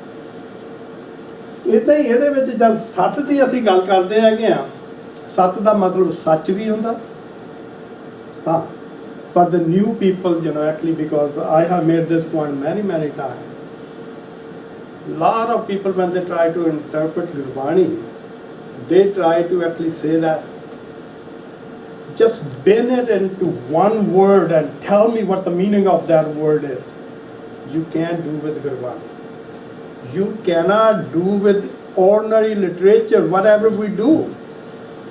ਇੱਦਾਂ ਹੀ ਇਹਦੇ ਵਿੱਚ ਜਦ ਸੱਤ ਦੀ ਅਸੀਂ ਗੱਲ ਕਰਦੇ ਹੈਗੇ ਆ, ਸੱਤ ਦਾ ਮਤਲਬ ਸੱਚ ਵੀ ਹੁੰਦਾ। ਹਾਂ, for the new people, actually, because I have made this point many times. Lot of people, when they try to interpret Gurbani, they try to actually say that just bend it into one word and tell me what the meaning of that word is. You can't do with Gurbani. You cannot do with ordinary literature, whatever we do.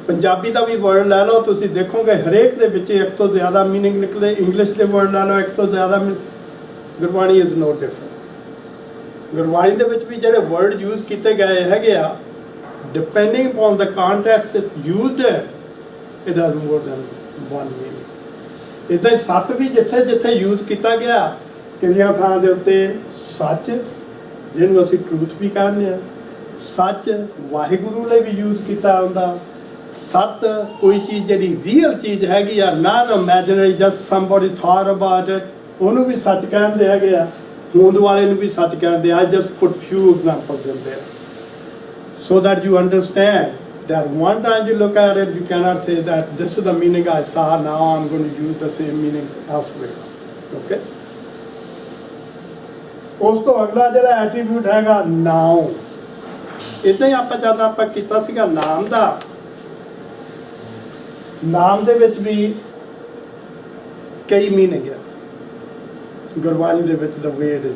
Punjabi ਦਾ ਵੀ ਵਰਡ ਲੈ ਲਓ, ਤੁਸੀਂ ਦੇਖੋਗੇ ਹਰੇਕ ਦੇ ਵਿੱਚ ਇੱਕ ਤੋਂ ਜ਼ਿਆਦਾ ਮੀਨਿੰਗ ਨਿਕਲੇ। ਇੰਗਲਿਸ਼ ਦੇ ਵਰਡ ਲੈ ਲਓ, ਇੱਕ ਤੋਂ ਜ਼ਿਆਦਾ। Gurbani is no different. Gurbani ਦੇ ਵਿੱਚ ਵੀ ਜਿਹੜੇ ਵਰਡ ਯੂਜ਼ ਕੀਤੇ ਗਏ ਹੈਗੇ ਆ, depending upon the context is used, it has more than one meaning. ਇੱਦਾਂ ਹੀ ਸੱਤ ਵੀ ਜਿੱਥੇ ਜਿੱਥੇ ਯੂਜ਼ ਕੀਤਾ ਗਿਆ, ਕਿੰਨੀਆਂ ਥਾਂ ਦੇ ਉੱਤੇ ਸੱਚ, ਜਿਹਨੂੰ ਅਸੀਂ ਟਰੂਥ ਵੀ ਕਹਿੰਦੇ ਹਾਂ, ਸੱਚ ਵਾਹਿਗੁਰੂ ਲਈ ਵੀ ਯੂਜ਼ ਕੀਤਾ ਹੁੰਦਾ। ਸੱਤ ਕੋਈ ਚੀਜ਼ ਜਿਹੜੀ ਰੀਅਲ ਚੀਜ਼ ਹੈਗੀ ਆ, not imaginary, just somebody thought about it, ਉਹਨੂੰ ਵੀ ਸੱਚ ਕਹਿੰਦੇ ਹੈਗੇ ਆ। ਹੋਂਦ ਵਾਲੇ ਨੂੰ ਵੀ ਸੱਚ ਕਹਿੰਦੇ ਆ। Just put ਫਿਊ examples in there so that you understand that one time you look at it, you cannot say that this is the meaning I saw, now I'm going to use the same meaning elsewhere. Okay? ਉਸ ਤੋਂ ਅਗਲਾ ਜਿਹੜਾ ਐਟਰੀਬਿਊਟ ਹੈਗਾ ਨਾਮ। ਇੱਦਾਂ ਹੀ ਆਪਾਂ ਕੀਤਾ ਸੀਗਾ ਨਾਮ ਦਾ। ਨਾਮ ਦੇ ਵਿੱਚ ਵੀ ਕਈ ਮੀਨਿੰਗ ਆ ਗੁਰਬਾਣੀ ਦੇ ਵਿੱਚ। ਦਾ ਵੇਡ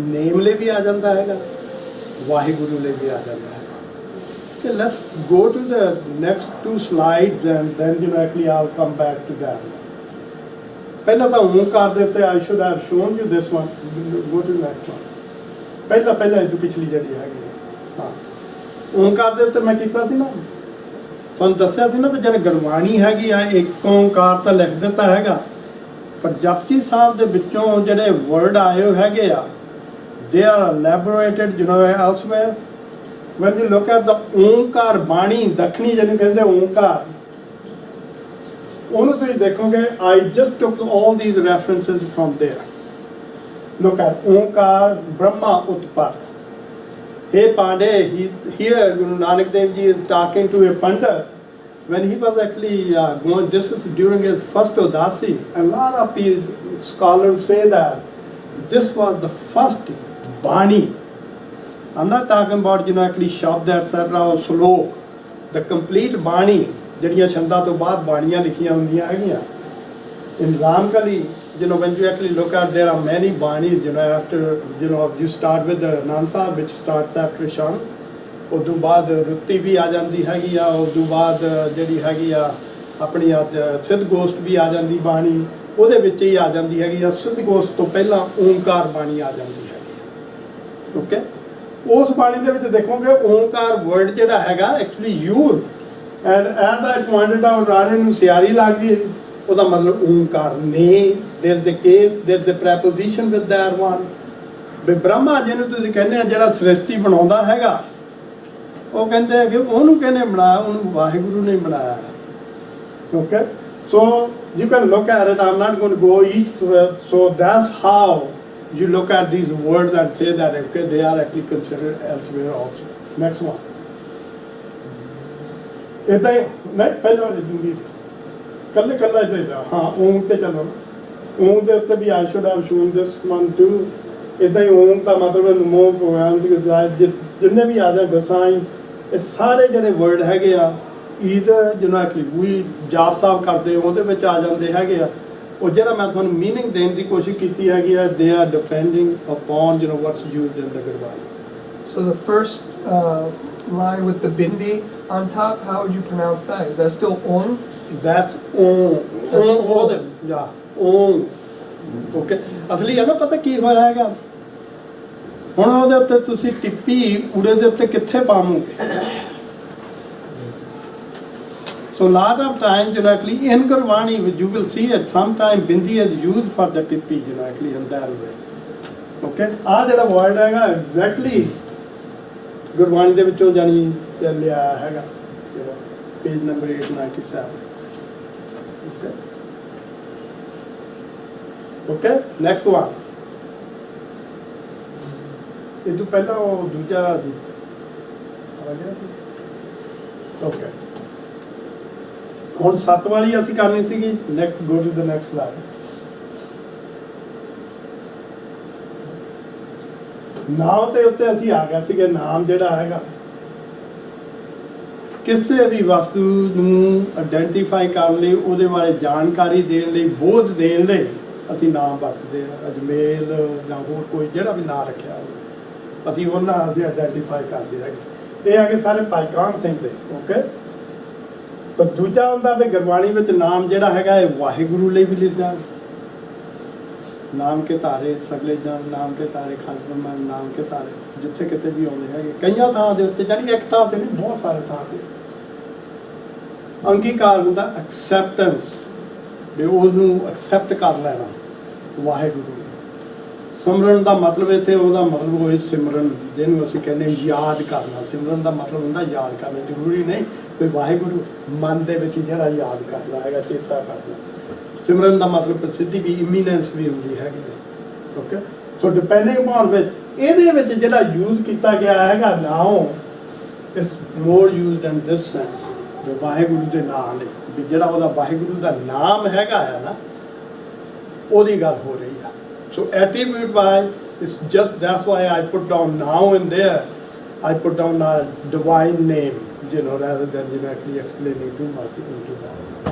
ਨੇਮ ਲਈ ਵੀ ਆ ਜਾਂਦਾ ਹੈਗਾ, ਵਾਹਿਗੁਰੂ ਲਈ ਵੀ ਆ ਜਾਂਦਾ ਹੈ। ਤੇ let's go to the next two slides and then actually I'll come back to that. ਪਹਿਲਾਂ ਤਾਂ ਓਂਕਾਰ ਦੇ ਉੱਤੇ I should have shown you this one. Go to the next one. ਪਹਿਲਾਂ ਇਹ ਪਿਛਲੀ ਜਿਹੜੀ ਹੈਗੀ। ਹਾਂ, ਓਂਕਾਰ ਦੇ ਉੱਤੇ ਮੈਂ ਕੀਤਾ ਸੀ ਨਾ, ਤੁਹਾਨੂੰ ਦੱਸਿਆ ਸੀ ਨਾ ਵੀ ਜਿਹੜੀ ਗੁਰਬਾਣੀ ਹੈਗੀ ਆ, ਇੱਕ ਓਂਕਾਰ ਤਾਂ ਲਿਖ ਦਿੱਤਾ ਹੈਗਾ, ਪਰ ਜਪਜੀ ਸਾਹਿਬ ਦੇ ਵਿੱਚੋਂ ਜਿਹੜੇ ਵਰਡ ਆਏ ਹੋਏ ਹੈਗੇ ਆ, they are elaborated elsewhere when you look at the Onkar ਬਾਣੀ ਦੱਖਣੀ ਜਿਹਨੂੰ ਕਹਿੰਦੇ ਓਂਕਾਰ, ਉਹਨੂੰ ਤੁਸੀਂ ਦੇਖੋਗੇ I just took all these references from there. Look at Onkar Brahma Utpat. Hey Pandey, here Guru Nanak Dev Ji is talking to a Pandit when he was actually going, this is during his first Udasi, and a lot of scholars say that this was the first Bani. I'm not talking about actually Shabd etc. or Slok, the complete Bani, ਜਿਹੜੀਆਂ ਛੰਦਾਂ ਤੋਂ ਬਾਅਦ ਬਾਣੀਆਂ ਲਿਖੀਆਂ ਹੁੰਦੀਆਂ ਹੈਗੀਆਂ. In Ramkali, when you actually look at, there are many banis, after, you start with the Nansa, which starts after Shan. ਉਦੋਂ ਬਾਅਦ ਰੁੱਤੀ ਵੀ ਆ ਜਾਂਦੀ ਹੈਗੀ ਆ, ਉਦੋਂ ਬਾਅਦ ਜਿਹੜੀ ਹੈਗੀ ਆ ਆਪਣੀ ਸਿੱਧ ਗੋਸ਼ਟ ਵੀ ਆ ਜਾਂਦੀ ਬਾਣੀ, ਉਹਦੇ ਵਿੱਚ ਹੀ ਆ ਜਾਂਦੀ ਹੈਗੀ ਆ ਸਿੱਧ ਗੋਸ਼ਟ ਤੋਂ ਪਹਿਲਾਂ ਓਂਕਾਰ ਬਾਣੀ ਆ ਜਾਂਦੀ ਹੈਗੀ। ਓਕੇ, ਉਸ ਬਾਣੀ ਦੇ ਵਿੱਚ ਦੇਖੋਗੇ ਓਂਕਾਰ ਵਰਡ ਜਿਹੜਾ ਹੈਗਾ actually use, and as I pointed out, ਰਾਣੇ ਨੂੰ ਸਿਆਰੀ ਲੱਗ ਗਈ, ਉਹਦਾ ਮਤਲਬ ਓਂਕਾਰ ਨੇ, ਦੇਰ ਦ ਕੇਸ, ਦੇਰ ਦ ਪ੍ਰੈਪੋਜੀਸ਼ਨ ਵਿਦ ਦੈਟ ਵਨ। ਵੀ ਬ੍ਰਹਮਾ ਜਿਹਨੂੰ ਤੁਸੀਂ ਕਹਿੰਦੇ ਆ ਜਿਹੜਾ ਸ੍ਰਿਸ਼ਟੀ ਬਣਾਉਂਦਾ ਹੈਗਾ, ਉਹ ਕਹਿੰਦੇ ਆ ਕਿ ਉਹਨੂੰ ਕਿਹਨੇ ਬਣਾਇਆ, ਉਹਨੂੰ ਵਾਹਿਗੁਰੂ ਨੇ ਬਣਾਇਆ। Okay, so you can look at it, I'm not going to go each, so that's how you look at these words and say that okay, they are actually considered elsewhere also. Next one. ਇੱਦਾਂ ਹੀ ਨਹੀਂ ਪਹਿਲਾਂ ਜੂਗੀ ਕੱਲੇ ਕੱਲਾ ਇੱਦਾਂ ਹੀ ਹਾਂ ਓਮ ਤੇ ਚੱਲੋ, ਓਮ ਦੇ ਉੱਤੇ ਵੀ I should have shown this one too. ਇੱਦਾਂ ਹੀ ਓਮ ਦਾ ਮਤਲਬ ਨਮੋ ਭਗਵਾਨ ਦੀ ਜਿੰਨੇ ਵੀ ਆ ਜਾ ਗਸਾਈ, ਇਹ ਸਾਰੇ ਜਿਹੜੇ ਵਰਡ ਹੈਗੇ ਆ ਈਦਰ ਜਿਹਨਾਂ ਕਿ ਵੀ ਜਾਪ ਸਾਹਿਬ ਕਰਦੇ ਉਹਦੇ ਵਿੱਚ ਆ ਜਾਂਦੇ ਹੈਗੇ ਆ। ਉਹ ਜਿਹੜਾ ਮੈਂ ਤੁਹਾਨੂੰ ਮੀਨਿੰਗ ਦੇਣ ਦੀ ਕੋਸ਼ਿਸ਼ ਕੀਤੀ ਹੈਗੀ ਆ, they are depending upon what's used in the Gurbani. So the first line with the bindi on top, how would you pronounce that? Is that still Om? That's Om. Om, yeah, Om. Okay, ਅਸਲੀ ਹੈ ਨਾ ਪਤਾ ਕੀ ਹੋਇਆ ਹੈਗਾ, ਹੁਣ ਉਹਦੇ ਉੱਤੇ ਤੁਸੀਂ ਟਿੱਪੀ ਉੜੇ ਦੇ ਉੱਤੇ ਕਿੱਥੇ ਪਾਵੋਗੇ? So lot of times actually in Gurbani you will see at some time bindi is used for the tippi actually in that way. Okay, ਆਹ ਜਿਹੜਾ word ਹੈਗਾ exactly ਗੁਰਬਾਣੀ ਦੇ ਵਿੱਚੋਂ ਜਾਨੀ ਲਿਆ ਹੈਗਾ, page number 897. Okay, okay, next one. ਇਹ ਤੋਂ ਪਹਿਲਾਂ ਉਹ ਦੂਜਾ ਆ ਗਿਆ। Okay, ਹੁਣ 7 ਵਾਲੀ ਅਸੀਂ ਕਰਨੀ ਸੀਗੀ। Next go to the next slide. ਨਾਮ ਤੇ ਉੱਤੇ ਅਸੀਂ ਆ ਗਏ ਸੀਗੇ। ਨਾਮ ਜਿਹੜਾ ਹੈਗਾ ਕਿਸੇ ਵੀ ਵਸਤੂ ਨੂੰ ਆਇਡੈਂਟੀਫਾਈ ਕਰਨ ਲਈ, ਉਹਦੇ ਬਾਰੇ ਜਾਣਕਾਰੀ ਦੇਣ ਲਈ, ਬੋਧ ਦੇਣ ਲਈ ਅਸੀਂ ਨਾਮ ਵਰਤਦੇ ਹਾਂ। ਅਜਮੇਲ ਜਾਂ ਹੋਰ ਕੋਈ ਜਿਹੜਾ ਵੀ ਨਾਂ ਰੱਖਿਆ ਹੋਵੇ ਅਸੀਂ ਉਹਨਾਂ ਅਸੀਂ ਆਇਡੈਂਟੀਫਾਈ ਕਰਦੇ ਹੈਗੇ। ਇਹ ਹੈਗੇ ਸਾਰੇ ਭਾਈ ਕਾਹਨ ਸਿੰਘ ਦੇ। ਓਕੇ, ਤਾਂ ਦੂਜਾ ਹੁੰਦਾ ਵੀ ਗੁਰਬਾਣੀ ਵਿੱਚ ਨਾਮ ਜਿਹੜਾ ਹੈਗਾ ਇਹ ਵਾਹਿਗੁਰੂ ਲਈ ਵੀ ਲਿਖਦਾ, ਨਾਮ ਕੇ ਤਾਰੇ ਸਗਲੇ ਜਨ, ਨਾਮ ਕੇ ਤਾਰੇ ਖੰਡ ਬ੍ਰਹਮਾ, ਨਾਮ ਕੇ ਤਾਰੇ ਜਿੱਥੇ ਕਿਤੇ ਵੀ ਆਉਂਦੇ ਹੈਗੇ ਕਈਆਂ ਥਾਂ ਦੇ ਉੱਤੇ, ਜਾਨੀ ਇੱਕ ਥਾਂ ਤੇ ਨਹੀਂ ਬਹੁਤ ਸਾਰੇ ਥਾਂ ਤੇ ਅੰਗੀਕਾਰ ਹੁੰਦਾ, ਐਕਸੈਪਟੈਂਸ, ਵੀ ਉਹਨੂੰ ਐਕਸੈਪਟ ਕਰ ਲੈਣਾ ਵਾਹਿਗੁਰੂ। ਸਿਮਰਨ ਦਾ ਮਤਲਬ ਇੱਥੇ ਉਹਦਾ ਮਤਲਬ ਹੋਏ ਸਿਮਰਨ, ਜਿਹਨੂੰ ਅਸੀਂ ਕਹਿੰਦੇ ਯਾਦ ਕਰਨਾ। ਸਿਮਰਨ ਦਾ ਮਤਲਬ ਹੁੰਦਾ ਯਾਦ ਕਰਨਾ, ਜ਼ਰੂਰੀ ਨਹੀਂ ਵੀ ਵਾਹਿਗੁਰੂ ਮਨ ਦੇ ਵਿੱਚ ਜਿਹੜਾ ਯਾਦ ਕਰਨਾ ਹੈਗਾ, ਚੇਤਾ ਕਰਨਾ। ਸਿਮਰਨ ਦਾ ਮਤਲਬ ਪ੍ਰਸਿੱਧੀ ਵੀ, ਇਮੀਨੈਂਸ ਵੀ ਹੁੰਦੀ ਹੈਗੀ। ਓਕੇ, ਸੋ ਡਿਪੈਂਡਿੰਗ ਅਪੋਨ ਵਿੱਚ ਇਹਦੇ ਵਿੱਚ ਜਿਹੜਾ ਯੂਜ਼ ਕੀਤਾ ਗਿਆ ਹੈਗਾ ਨਾਉ ਇਸ ਮੋਰ ਯੂਜ਼ਡ ਇਨ ਦਿਸ ਸੈਂਸ, ਜੋ ਵਾਹਿਗੁਰੂ ਦੇ ਨਾਮ ਲਈ, ਵੀ ਜਿਹੜਾ ਉਹਦਾ ਵਾਹਿਗੁਰੂ ਦਾ ਨਾਮ ਹੈਗਾ ਹੈ ਨਾ, ਉਹਦੀ ਗੱਲ ਹੋ ਰਹੀ ਆ। So attribute wise, it's just, that's why I put down now and there, I put down a divine name, rather than actually explaining too much into that.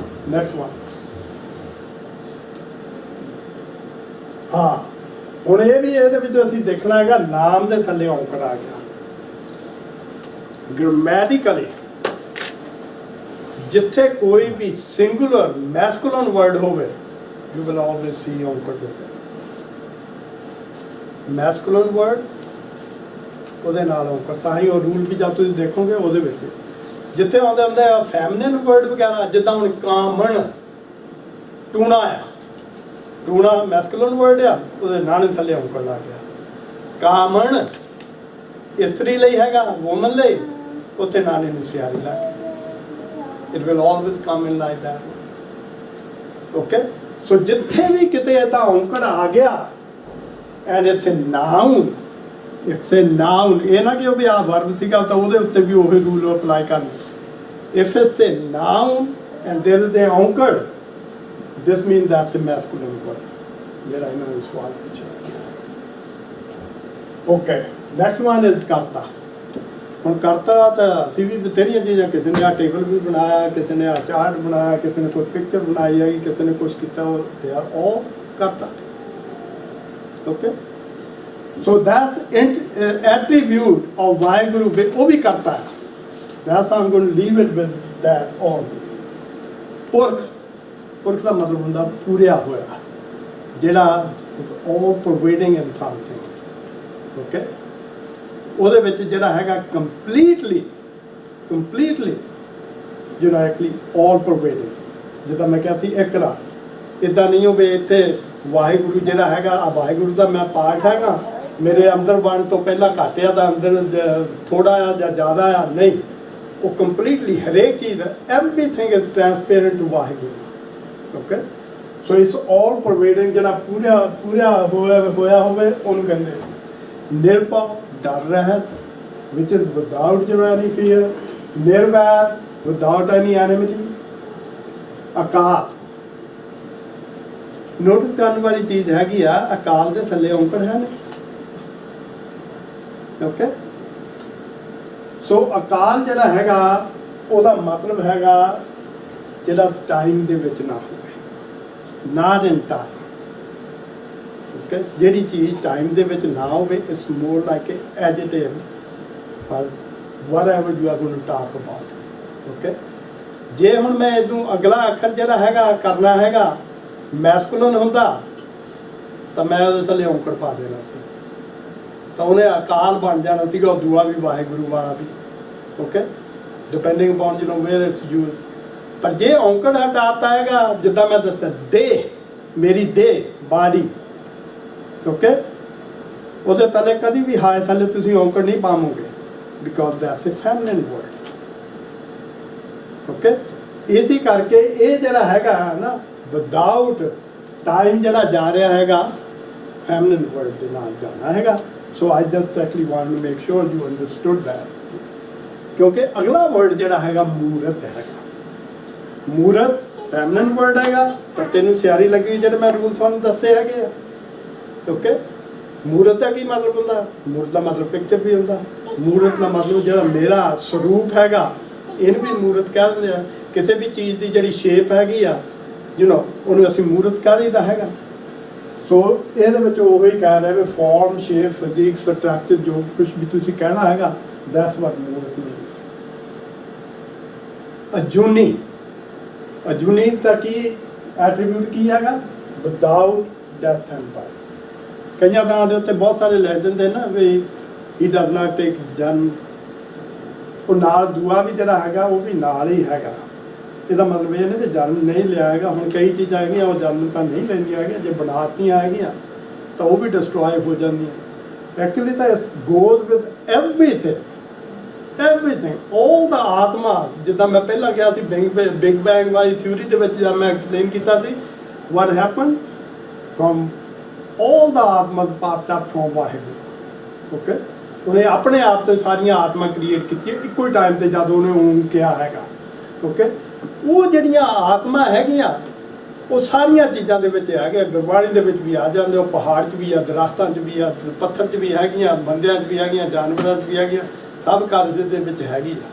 Next one. ਹੁਣ ਇਹ ਵੀ ਇਹਦੇ ਵਿੱਚ ਅਸੀਂ ਦੇਖਣਾ ਹੈਗਾ ਨਾਮ ਦੇ ਥੱਲੇ ਔਂਕੜ ਆ ਗਿਆ। ਗ੍ਰਾਮੈਟਿਕਲੀ ਜਿੱਥੇ ਕੋਈ ਵੀ ਸਿੰਗੂਲਰ ਮੈਸਕੂਲਨ ਵਰਡ ਹੋਵੇ, you will always see ਔਂਕੜ with it. ਮੈਸਕੂਲਨ ਵਰਡ ਉਹਦੇ ਨਾਲ ਔਂਕੜ, ਤਾਂ ਹੀ ਉਹ ਰੂਲ ਵੀ ਜਦ ਤੁਸੀਂ ਦੇਖੋਗੇ ਉਹਦੇ ਵਿੱਚ ਜਿੱਥੇ ਆਉਂਦੇ ਹੁੰਦੇ ਆ ਫੈਮਿਨਨ ਵਰਡ ਵਗੈਰਾ, ਜਿੱਦਾਂ ਹੁਣ ਕਾਮਣ, ਟੂਣਾ ਆ, ਟੂਣਾ ਮੈਸਕੂਲਨ ਵਰਡ ਆ, ਉਹਦੇ ਨਾਲ ਥੱਲੇ ਔਂਕੜ ਲੱਗ ਗਿਆ। ਕਾਮਣ ਇਸਤਰੀ ਲਈ ਹੈਗਾ, ਵੂਮਨ ਲਈ, ਉੱਥੇ ਨਾਨੇ ਨੂੰ ਸਿਆਰੀ ਲੱਗ ਗਈ। It will always come in like that. Okay? So ਜਿੱਥੇ ਵੀ ਕਿਤੇ ਇਹਦਾ ਔਂਕੜ ਆ ਗਿਆ and it's a noun, it's a noun, ਇਹ ਨਾ ਕਿ ਉਹ ਵੀ ਆ ਵਰਬ ਸੀਗਾ ਤਾਂ ਉਹਦੇ ਉੱਤੇ ਵੀ ਉਹੀ ਰੂਲ ਅਪਲਾਈ ਕਰਨੇ। If it's a noun and there is a ਔਂਕੜ, this means that's a masculine word, ਜਿਹੜਾ ਇਹਨਾਂ ਨੂੰ ਸਵਾਲ ਪੁੱਛਿਆ। Okay, next one is ਕਰਤਾ। ਹੁਣ ਕਰਤਾ ਤਾਂ ਅਸੀਂ ਵੀ ਬਥੇਰੀਆਂ ਚੀਜ਼ਾਂ, ਕਿਸੇ ਨੇ ਆ ਟੇਬਲ ਵੀ ਬਣਾਇਆ, ਕਿਸੇ ਨੇ ਆ ਚਾਰਟ ਬਣਾਇਆ, ਕਿਸੇ ਨੇ ਕੋਈ ਪਿਕਚਰ ਬਣਾਈ ਹੈਗੀ, ਕਿਸੇ ਨੇ ਕੁਛ ਕੀਤਾ, ਉਹ ਦੇ ਆਰ ਆਲ ਕਰਤਾ। Okay, so that's attribute of Waheguru, ਉਹ ਵੀ ਕਰਤਾ ਹੈ। That's am going to leave it with that all. ਪੁਰਖ, ਪੁਰਖ ਦਾ ਮਤਲਬ ਹੁੰਦਾ ਪੂਰਿਆ ਹੋਇਆ, ਜਿਹੜਾ ਆਲ ਪਰਵੇਡਿੰਗ ਇਨ ਸਮਥਿੰਗ। ਓਕੇ, ਉਹਦੇ ਵਿੱਚ ਜਿਹੜਾ ਹੈਗਾ ਕੰਪਲੀਟਲੀ ਐਕਚੁਅਲੀ ਆਲ ਪਰਵੇਡਿੰਗ। ਜਿੱਦਾਂ ਮੈਂ ਕਿਹਾ ਸੀ ਇੱਕ ਰਸ, ਇੱਦਾਂ ਨਹੀਂ ਹੋਵੇ ਇੱਥੇ ਵਾਹਿਗੁਰੂ ਜਿਹੜਾ ਹੈਗਾ ਆ ਵਾਹਿਗੁਰੂ ਦਾ ਮੈਂ ਪਾਠ ਹੈਗਾ, ਮੇਰੇ ਅੰਦਰ ਵੰਡ ਤੋਂ ਪਹਿਲਾਂ ਘੱਟ ਆ ਤਾਂ ਅੰਦਰ ਥੋੜਾ ਆ ਜਾਂ ਜ਼ਿਆਦਾ ਆ, ਨਹੀਂ, ਉਹ ਕੰਪਲੀਟਲੀ ਹਰੇਕ ਚੀਜ਼, everything is transparent to Waheguru. Okay, so it's all pervading, ਜਿਹੜਾ ਪੂਰਾ ਹੋਇਆ ਹੋਵੇ ਉਹਨੂੰ ਕਹਿੰਦੇ ਨਿਰਭਉ, ਡਰ ਰਹਿਤ, which is without any fear, Nirvair, without any enmity, Akal. Notice ਕਰਨ ਵਾਲੀ ਚੀਜ਼ ਹੈਗੀ ਆ, ਅਕਾਲ ਦੇ ਥੱਲੇ ਔਂਕੜ ਹੈ ਨੇ। ਓਕੇ, ਸੋ ਅਕਾਲ ਜਿਹੜਾ ਹੈਗਾ ਉਹਦਾ ਮਤਲਬ ਹੈਗਾ ਜਿਹੜਾ ਟਾਈਮ ਦੇ ਵਿੱਚ ਨਾ ਹੋਵੇ, not in time। ਜਿਹੜੀ ਚੀਜ਼ ਟਾਈਮ ਦੇ ਵਿੱਚ ਨਾ ਹੋਵੇ, it's more like a adjective for whatever you are going to talk about। Okay, ਜੇ ਹੁਣ ਮੈਂ ਇਹਨੂੰ ਅਗਲਾ ਅੱਖਰ ਜਿਹੜਾ ਹੈਗਾ ਕਰਨਾ ਹੈਗਾ ਮੈਸਕੂਲਨ ਹੁੰਦਾ ਤਾਂ ਮੈਂ ਉਹਦੇ ਥੱਲੇ ਔਂਕੜ ਪਾ ਦੇਣਾ ਸੀ, ਤਾਂ ਉਹਨੇ ਅਕਾਲ ਬਣ ਜਾਣਾ ਸੀਗਾ, ਉਹ ਦੂਆ ਵੀ ਵਾਹਿਗੁਰੂ ਵਾਲਾ ਵੀ। Okay, depending upon you know where it's use. ਪਰ ਜੇ ਔਂਕੜ ਹਟਾਤਾ ਹੈਗਾ, ਜਿੱਦਾਂ ਮੈਂ ਦੱਸਿਆ, ਦੇਹ, ਮੇਰੀ ਦੇਹ, ਬਾਡੀ। ਓਕੇ, ਉਹਦੇ ਥੱਲੇ ਕਦੀ ਵੀ ਹਾਏ ਥੱਲੇ ਤੁਸੀਂ ਔਂਕੜ ਨਹੀਂ ਪਾਵੋਗੇ, because that's a feminine word. Okay, ਇਸੇ ਕਰਕੇ ਇਹ ਜਿਹੜਾ ਹੈਗਾ ਨਾ ਵਿਦਆਊਟ ਟਾਈਮ ਜਿਹੜਾ ਜਾ ਰਿਹਾ ਹੈਗਾ ਫੈਮਿਨਿਨ ਵਰਡ ਦੇ ਨਾਲ ਜਾਣਾ ਹੈਗਾ। So I just actually want to make sure you understood that, ਕਿਉਂਕਿ ਅਗਲਾ ਵਰਡ ਜਿਹੜਾ ਹੈਗਾ ਮੂਰਤ ਹੈਗਾ। ਮੂਰਤ ਫੈਮਿਨਿਨ ਵਰਡ ਹੈਗਾ, ਪਰ ਤੈਨੂੰ ਸਿਆਰੀ ਲੱਗੀ ਜਿਹੜੇ ਮੈਂ ਰੂਲ ਤੁਹਾਨੂੰ ਦੱਸੇ ਹੈਗੇ ਆ। ਓਕੇ, ਮੂਰਤ ਦਾ ਕੀ ਮਤਲਬ ਹੁੰਦਾ? ਮੂਰਤ ਦਾ ਮਤਲਬ ਪਿਕਚਰ ਵੀ ਹੁੰਦਾ। ਮੂਰਤ ਦਾ ਮਤਲਬ ਜਿਹੜਾ ਮੇਰਾ ਸਰੂਪ ਹੈਗਾ, ਇਹਨੂੰ ਵੀ ਮੂਰਤ ਕਹਿ ਦਿੰਦੇ ਆ। ਕਿਸੇ ਵੀ ਚੀਜ਼ ਦੀ ਜਿਹੜੀ ਸ਼ੇਪ ਹੈਗੀ ਆ, ਯੂ ਨੋ, ਉਹਨੂੰ ਅਸੀਂ ਮੂਰਤ ਕਹਿ ਦਈਦਾ ਹੈਗਾ। ਸੋ ਇਹਦੇ ਵਿੱਚ ਉਹ ਹੀ ਕਹਿ ਰਿਹਾ ਵੀ ਫਾਰਮ, ਸ਼ੇਪ, ਫਿਜ਼ਿਕ, ਸਟਰਕਚਰ, ਜੋ ਕੁਝ ਵੀ ਤੁਸੀਂ ਕਹਿਣਾ ਹੈਗਾ, ਦੈਟਸ ਵਾਟ ਮੂਰਤ ਮੀਨਸ। ਅਜੂਨੀ, ਅਜੂਨੀ ਦਾ ਕੀ ਐਟਰੀਬਿਊਟ ਕੀ ਹੈਗਾ? Without death and birth. ਕਈਆਂ ਥਾਂ ਦੇ ਉੱਤੇ ਬਹੁਤ ਸਾਰੇ ਲੈ ਦਿੰਦੇ ਨਾ ਵੀ ਹੀ ਡਜ਼ ਨਾਟ ਟੇਕ ਜਨਮ, ਉਹ ਨਾਲ ਦੂਆ ਵੀ ਜਿਹੜਾ ਹੈਗਾ ਉਹ ਵੀ ਨਾਲ ਹੀ ਹੈਗਾ। ਇਹਦਾ ਮਤਲਬ ਇਹ ਨਹੀਂ ਕਿ ਜਨਮ ਨਹੀਂ ਲਿਆ ਹੈਗਾ। ਹੁਣ ਕਈ ਚੀਜ਼ਾਂ ਹੈਗੀਆਂ ਉਹ ਜਨਮ ਤਾਂ ਨਹੀਂ ਲੈਂਦੀਆਂ ਹੈਗੀਆਂ, ਜੇ ਬਣਾਤੀਆਂ ਹੈਗੀਆਂ ਤਾਂ ਉਹ ਵੀ ਡਿਸਟਰੋਏ ਹੋ ਜਾਂਦੀਆਂ। ਐਕਚੁਅਲੀ ਤਾਂ ਗੋਜ਼ ਵਿਦ ਐਵਰੀਥਿੰਗ, ਆਲ ਦਾ ਆਤਮਾ। ਜਿੱਦਾਂ ਮੈਂ ਪਹਿਲਾਂ ਕਿਹਾ ਸੀ ਬਿਗ ਬੈਂਗ ਵਾਲੀ ਥਿਊਰੀ ਦੇ ਵਿੱਚ ਜਦ ਮੈਂ ਐਕਸਪਲੇਨ ਕੀਤਾ ਸੀ, what happened from all the atmas popped up from Waheguru. Okay, ਉਹਨੇ ਆਪਣੇ ਆਪ ਤੋਂ ਸਾਰੀਆਂ ਆਤਮਾ ਕ੍ਰੀਏਟ ਕੀਤੀਆਂ ਇੱਕੋ ਹੀ ਟਾਈਮ ਤੇ ਜਦ ਉਹਨੇ ਓਮ ਕਿਹਾ ਹੈਗਾ। ਓਕੇ, ਉਹ ਜਿਹੜੀਆਂ ਆਤਮਾ ਹੈਗੀਆਂ ਉਹ ਸਾਰੀਆਂ ਚੀਜ਼ਾਂ ਦੇ ਵਿੱਚ ਹੈਗੇ, ਗੁਰਬਾਣੀ ਦੇ ਵਿੱਚ ਵੀ ਆ ਜਾਂਦੇ, ਉਹ ਪਹਾੜ 'ਚ ਵੀ ਆ, ਦਰਖਤਾਂ 'ਚ ਵੀ ਆ, ਪੱਥਰ 'ਚ ਵੀ ਹੈਗੀਆਂ, ਬੰਦਿਆਂ 'ਚ ਵੀ ਹੈਗੀਆਂ, ਜਾਨਵਰਾਂ 'ਚ ਵੀ ਹੈਗੀਆਂ, ਸਭ ਕਾਰਜ ਦੇ ਵਿੱਚ ਹੈਗੀ ਆ।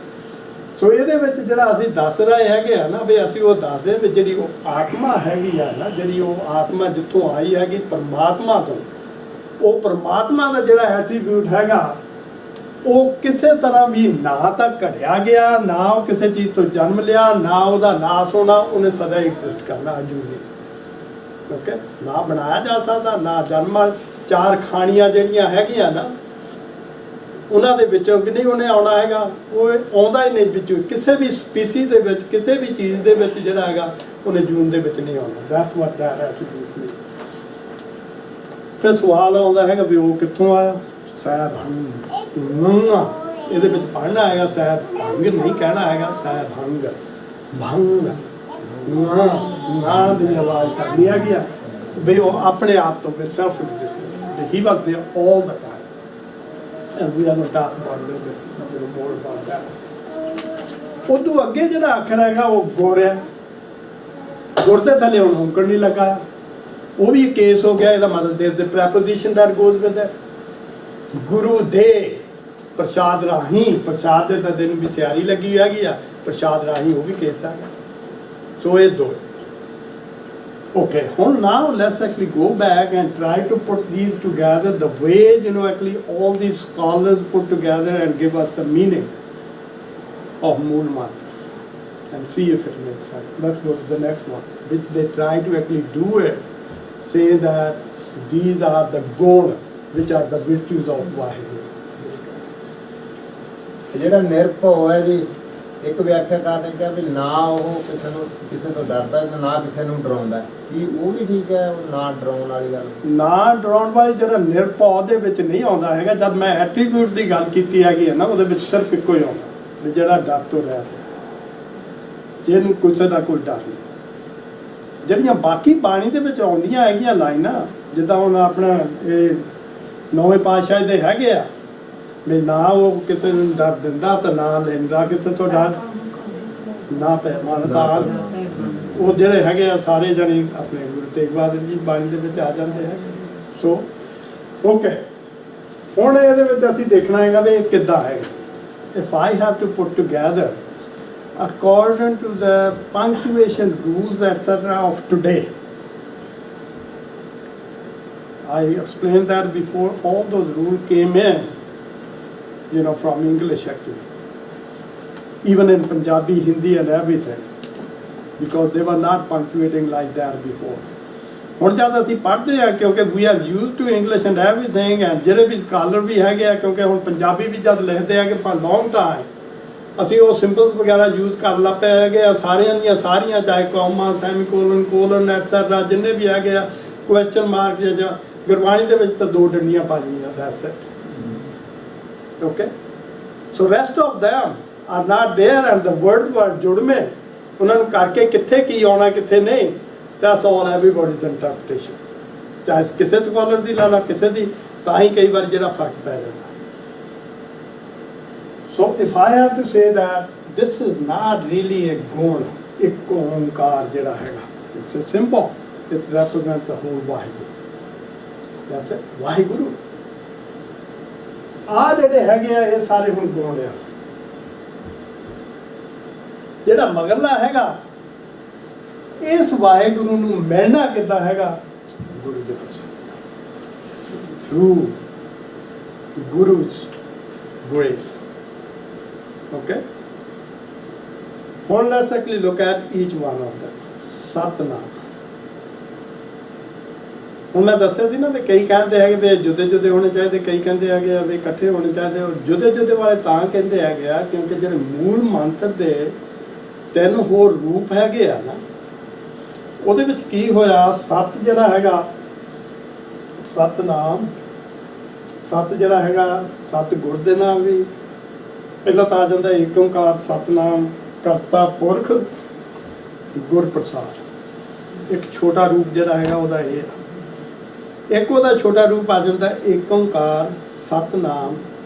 ਸੋ ਇਹਦੇ ਵਿੱਚ ਜਿਹੜਾ ਅਸੀਂ ਦੱਸ ਰਹੇ ਹੈਗੇ ਆ ਨਾ ਵੀ ਅਸੀਂ ਉਹ ਦੱਸਦੇ ਵੀ ਜਿਹੜੀ ਉਹ ਆਤਮਾ ਹੈਗੀ ਆ ਨਾ, ਜਿਹੜੀ ਉਹ ਆਤਮਾ ਜਿੱਥੋਂ ਆਈ ਹੈਗੀ ਪਰਮਾਤਮਾ ਤੋਂ, ਉਹ ਪਰਮਾਤਮਾ ਦਾ ਜਿਹੜਾ ਐਟਰੀਬਿਊਟ ਹੈਗਾ ਉਹ ਕਿਸੇ ਤਰ੍ਹਾਂ ਵੀ ਨਾ ਤਾਂ ਘਟਿਆ ਗਿਆ, ਨਾ ਉਹ ਕਿਸੇ ਚੀਜ਼ ਤੋਂ ਜਨਮ ਲਿਆ, ਨਾ ਉਹਦਾ ਨਾਸ ਹੋਣਾ, ਉਹਨੇ ਸਦਾ ਐਗਜ਼ਿਸਟ ਕਰਨਾ ਅਜੂਨੀ। ਓਕੇ, ਨਾ ਬਣਾਇਆ ਜਾ ਸਕਦਾ, ਨਾ ਜਨਮ। ਚਾਰ ਖਾਣੀਆਂ ਜਿਹੜੀਆਂ ਹੈਗੀਆਂ ਨਾ ਉਹਨਾਂ ਦੇ ਵਿੱਚੋਂ ਵੀ ਨਹੀਂ ਉਹਨੇ ਆਉਣਾ ਹੈਗਾ, ਉਹ ਆਉਂਦਾ ਹੀ ਨਹੀਂ ਵਿੱਚੋਂ ਕਿਸੇ ਵੀ ਸਪੀਸੀ ਦੇ ਵਿੱਚ, ਕਿਸੇ ਵੀ ਚੀਜ਼ ਦੇ ਵਿੱਚ ਜਿਹੜਾ ਹੈਗਾ ਉਹਨੇ ਜੂਨ ਦੇ ਵਿੱਚ ਨਹੀਂ ਆਉਣਾ। That's what that attribute means. ਫਿਰ ਸਵਾਲ ਆਉਂਦਾ ਹੈਗਾ ਵੀ ਉਹ ਕਿੱਥੋਂ ਆਇਆ? ਸ਼ਾਇਦ ਨੰਗਾ ਇਹਦੇ ਵਿੱਚ ਪੜ੍ਹਨਾ ਹੈਗਾ ਸਾਹਿਬ ਭੰਗ ਨਹੀਂ ਕਹਿਣਾ ਹੈਗਾ ਸਾਹਿਬ ਭੰਗ ਭੰਗ ਨਾ ਦੀ ਆਵਾਜ਼ ਕਰਨੀ ਹੈਗੀ ਆ ਵੀ ਉਹ ਆਪਣੇ ਆਪ ਤੋਂ self existent he was there all the time and we are going to talk about a little more about that ਉਦੋਂ ਅੱਗੇ ਜਿਹੜਾ ਅੱਖਰ ਹੈਗਾ ਉਹ ਗੁਰ ਹੈ ਗੁਰ ਦੇ ਥੱਲੇ ਹੁਣ ਔਂਕੜ ਨਹੀਂ ਲੱਗਾ ਉਹ ਵੀ ਕੇਸ ਹੋ ਗਿਆ ਇਹਦਾ ਮਤਲਬ ਦੇ preposition that goes with it ਗੁਰੂ ਦੇ ਪ੍ਰਸ਼ਾਦ ਰਾਹੀਂ ਪ੍ਰਸ਼ਾਦ ਦੇ ਤਾਂ ਦਿਨ ਵੀ ਤਿਆਰੀ ਲੱਗੀ ਹੈਗੀ ਆ ਪ੍ਰਸ਼ਾਦ ਰਾਹੀਂ ਉਹ ਵੀ ਕੇਸ ਆ ਸੋ ਇਹ ਦੋ okay now let's actually go back and try to put these together the way actually all these scholars put together and give us the meaning of Mool Mantra and see if it makes sense. Let's go to the next one which they try to actually do it say that these are the gun which are the virtues of Vaheguru. ਜਿਹੜਾ ਨਿਰਭਉ ਹੈ ਜੀ ਇੱਕ ਵਿਆਖਿਆਕਾਰ ਨੇ ਕਿਹਾ ਵੀ ਨਾ ਉਹ ਕਿਸੇ ਤੋਂ ਡਰਦਾ ਤੇ ਨਾ ਕਿਸੇ ਨੂੰ ਡਰਾਉਂਦਾ ਕੀ ਉਹ ਵੀ ਠੀਕ ਹੈ ਉਹ ਨਾ ਡਰਾਉਣ ਵਾਲੀ ਗੱਲ ਨਾ ਡਰਾਉਣ ਵਾਲੀ ਜਿਹੜਾ ਨਿਰਭਉ ਦੇ ਵਿੱਚ ਨਹੀਂ ਆਉਂਦਾ ਹੈਗਾ ਜਦ ਮੈਂ ਐਟਰੀਬਿਊਟ ਦੀ ਗੱਲ ਕੀਤੀ ਹੈਗੀ ਹੈ ਨਾ ਉਹਦੇ ਵਿੱਚ ਸਿਰਫ ਇੱਕੋ ਹੀ ਆਉਂਦਾ ਵੀ ਜਿਹੜਾ ਡਰ ਤੋਂ ਰਹਿ ਜਿਹਨੂੰ ਕਿਸੇ ਦਾ ਕੋਈ ਡਰ ਨਹੀਂ ਜਿਹੜੀਆਂ ਬਾਕੀ ਬਾਣੀ ਦੇ ਵਿੱਚ ਆਉਂਦੀਆਂ ਹੈਗੀਆਂ ਲਾਈਨਾਂ ਜਿੱਦਾਂ ਹੁਣ ਆਪਣਾ ਇਹ ਨੌਵੇਂ ਪਾਤਸ਼ਾਹ ਦੇ ਹੈਗੇ ਆ ਵੀ ਨਾ ਉਹ ਕਿਸੇ ਨੂੰ ਡਰ ਦਿੰਦਾ ਤੇ ਨਾ ਲੈਂਦਾ ਕਿਸੇ ਤੋਂ ਡਰ ਨਾ ਪੈ ਮੰਨਦਾ ਉਹ ਜਿਹੜੇ ਹੈਗੇ ਆ ਸਾਰੇ ਜਣੇ ਆਪਣੇ ਗੁਰੂ ਤੇਗ ਬਹਾਦਰ ਜੀ ਬਾਣੀ ਦੇ ਵਿੱਚ ਆ ਜਾਂਦੇ ਹੈਗੇ ਸੋ ਓਕੇ ਹੁਣ ਇਹਦੇ ਵਿੱਚ ਅਸੀਂ ਦੇਖਣਾ ਹੈਗਾ ਵੀ ਇਹ ਕਿੱਦਾਂ ਹੈਗਾ if I have to put together according to the punctuation rules etc of today I explained that before all those rules came in from English actually even in Punjabi Hindi and everything because they were not punctuating like that before ਹੁਣ ਜਦ ਅਸੀਂ ਪੜ੍ਹਦੇ ਹਾਂ ਕਿਉਂਕਿ we are used to English and everything and ਜਿਹੜੇ ਵੀ ਸਕਾਲਰ ਵੀ ਹੈਗੇ ਆ ਕਿਉਂਕਿ ਹੁਣ ਪੰਜਾਬੀ ਵੀ ਜਦ ਲਿਖਦੇ ਆ ਕਿ for long time ਅਸੀਂ ਉਹ ਸਿੰਬਲਸ ਵਗੈਰਾ ਯੂਜ਼ ਕਰਨ ਲੱਗ ਪਏ ਹੈਗੇ ਆ ਸਾਰੀਆਂ ਚਾਹੇ ਕੌਮਾ ਸੈਮੀਕੋਲਨ ਕੋਲਨ ਐਟਸੈਟਰਾ ਜਿੰਨੇ ਵੀ ਹੈਗੇ ਆ ਕੁਐਸਚਨ ਮਾਰਕ ਜਾਂ ਗੁਰਬਾਣੀ ਦੇ ਵਿੱਚ ਤਾਂ ਦੋ ਡੰਡੀਆਂ ਪਾਈਆਂ that's it okay so rest of them are not there and the words were ਜੁੜਵੇਂ ਉਹਨਾਂ ਨੂੰ ਕਰਕੇ ਕਿੱਥੇ ਕੀ ਆਉਣਾ ਕਿੱਥੇ ਨਹੀਂ that's all everybody's interpretation ਚਾਹੇ ਕਿਸੇ ਸਕਾਲਰ ਦੀ ਲਾ ਲਾ ਕਿਸੇ ਦੀ ਤਾਂ ਹੀ ਕਈ ਵਾਰ ਜਿਹੜਾ ਫਰਕ ਪੈ ਜਾਂਦਾ so if I have to say that this is not really a ਗੁਣ ਇੱਕ ਓਂਕਾਰ ਜਿਹੜਾ ਹੈਗਾ it's a symbol it represents the whole Waheguru that's it Waheguru ਆ ਜਿਹੜੇ ਹੈਗੇ ਆ ਇਹ ਸਾਰੇ ਹੁਣ ਗੁਣ ਆ ਜਿਹੜਾ ਮਗਰਲਾ ਹੈਗਾ ਇਸ ਵਾਹਿਗੁਰੂ ਨੂੰ ਮਿਲਣਾ ਕਿੱਦਾਂ ਹੈਗਾ ਗੁਰੂ ਦੇ ਵਿੱਚ ਥਰੂ ਗੁਰੂ's grace okay ਹੁਣ let's actually look at each one of them Satnam ਹੁਣ ਮੈਂ ਦੱਸਿਆ ਸੀ ਨਾ ਵੀ ਕਈ ਕਹਿੰਦੇ ਹੈਗੇ ਵੀ ਜੁਦੇ ਹੋਣੇ ਚਾਹੀਦੇ ਕਈ ਕਹਿੰਦੇ ਹੈਗੇ ਆ ਵੀ ਇਕੱਠੇ ਹੋਣੇ ਚਾਹੀਦੇ ਜੁਦੇ ਵਾਲੇ ਤਾਂ ਕਹਿੰਦੇ ਹੈਗੇ ਆ ਕਿਉਂਕਿ ਜਿਹੜੇ ਮੂਲ ਮੰਤਰ ਦੇ 3 ਹੋਰ ਰੂਪ ਹੈਗੇ ਆ ਨਾ ਉਹਦੇ ਵਿੱਚ ਕੀ ਹੋਇਆ ਸਤ ਜਿਹੜਾ ਹੈਗਾ ਸਤਨਾਮ ਸਤ ਜਿਹੜਾ ਹੈਗਾ ਸਤ ਗੁਰ ਦੇ ਨਾਮ ਵੀ ਪਹਿਲਾਂ ਤਾਂ ਆ ਜਾਂਦਾ ਏਕ ਓਂਕਾਰ ਸਤਨਾਮ ਕਰਤਾ ਪੁਰਖ ਗੁਰ ਪ੍ਰਸਾਦ ਇੱਕ ਛੋਟਾ ਰੂਪ ਜਿਹੜਾ ਹੈਗਾ ਉਹਦਾ ਇਹ ਆ ਇੱਕ ਉਹਦਾ ਛੋਟਾ ਰੂਪ ਆ ਜਾਂਦਾ ਏਕ ਓਂਕਾਰ ਸਤਨਾਮ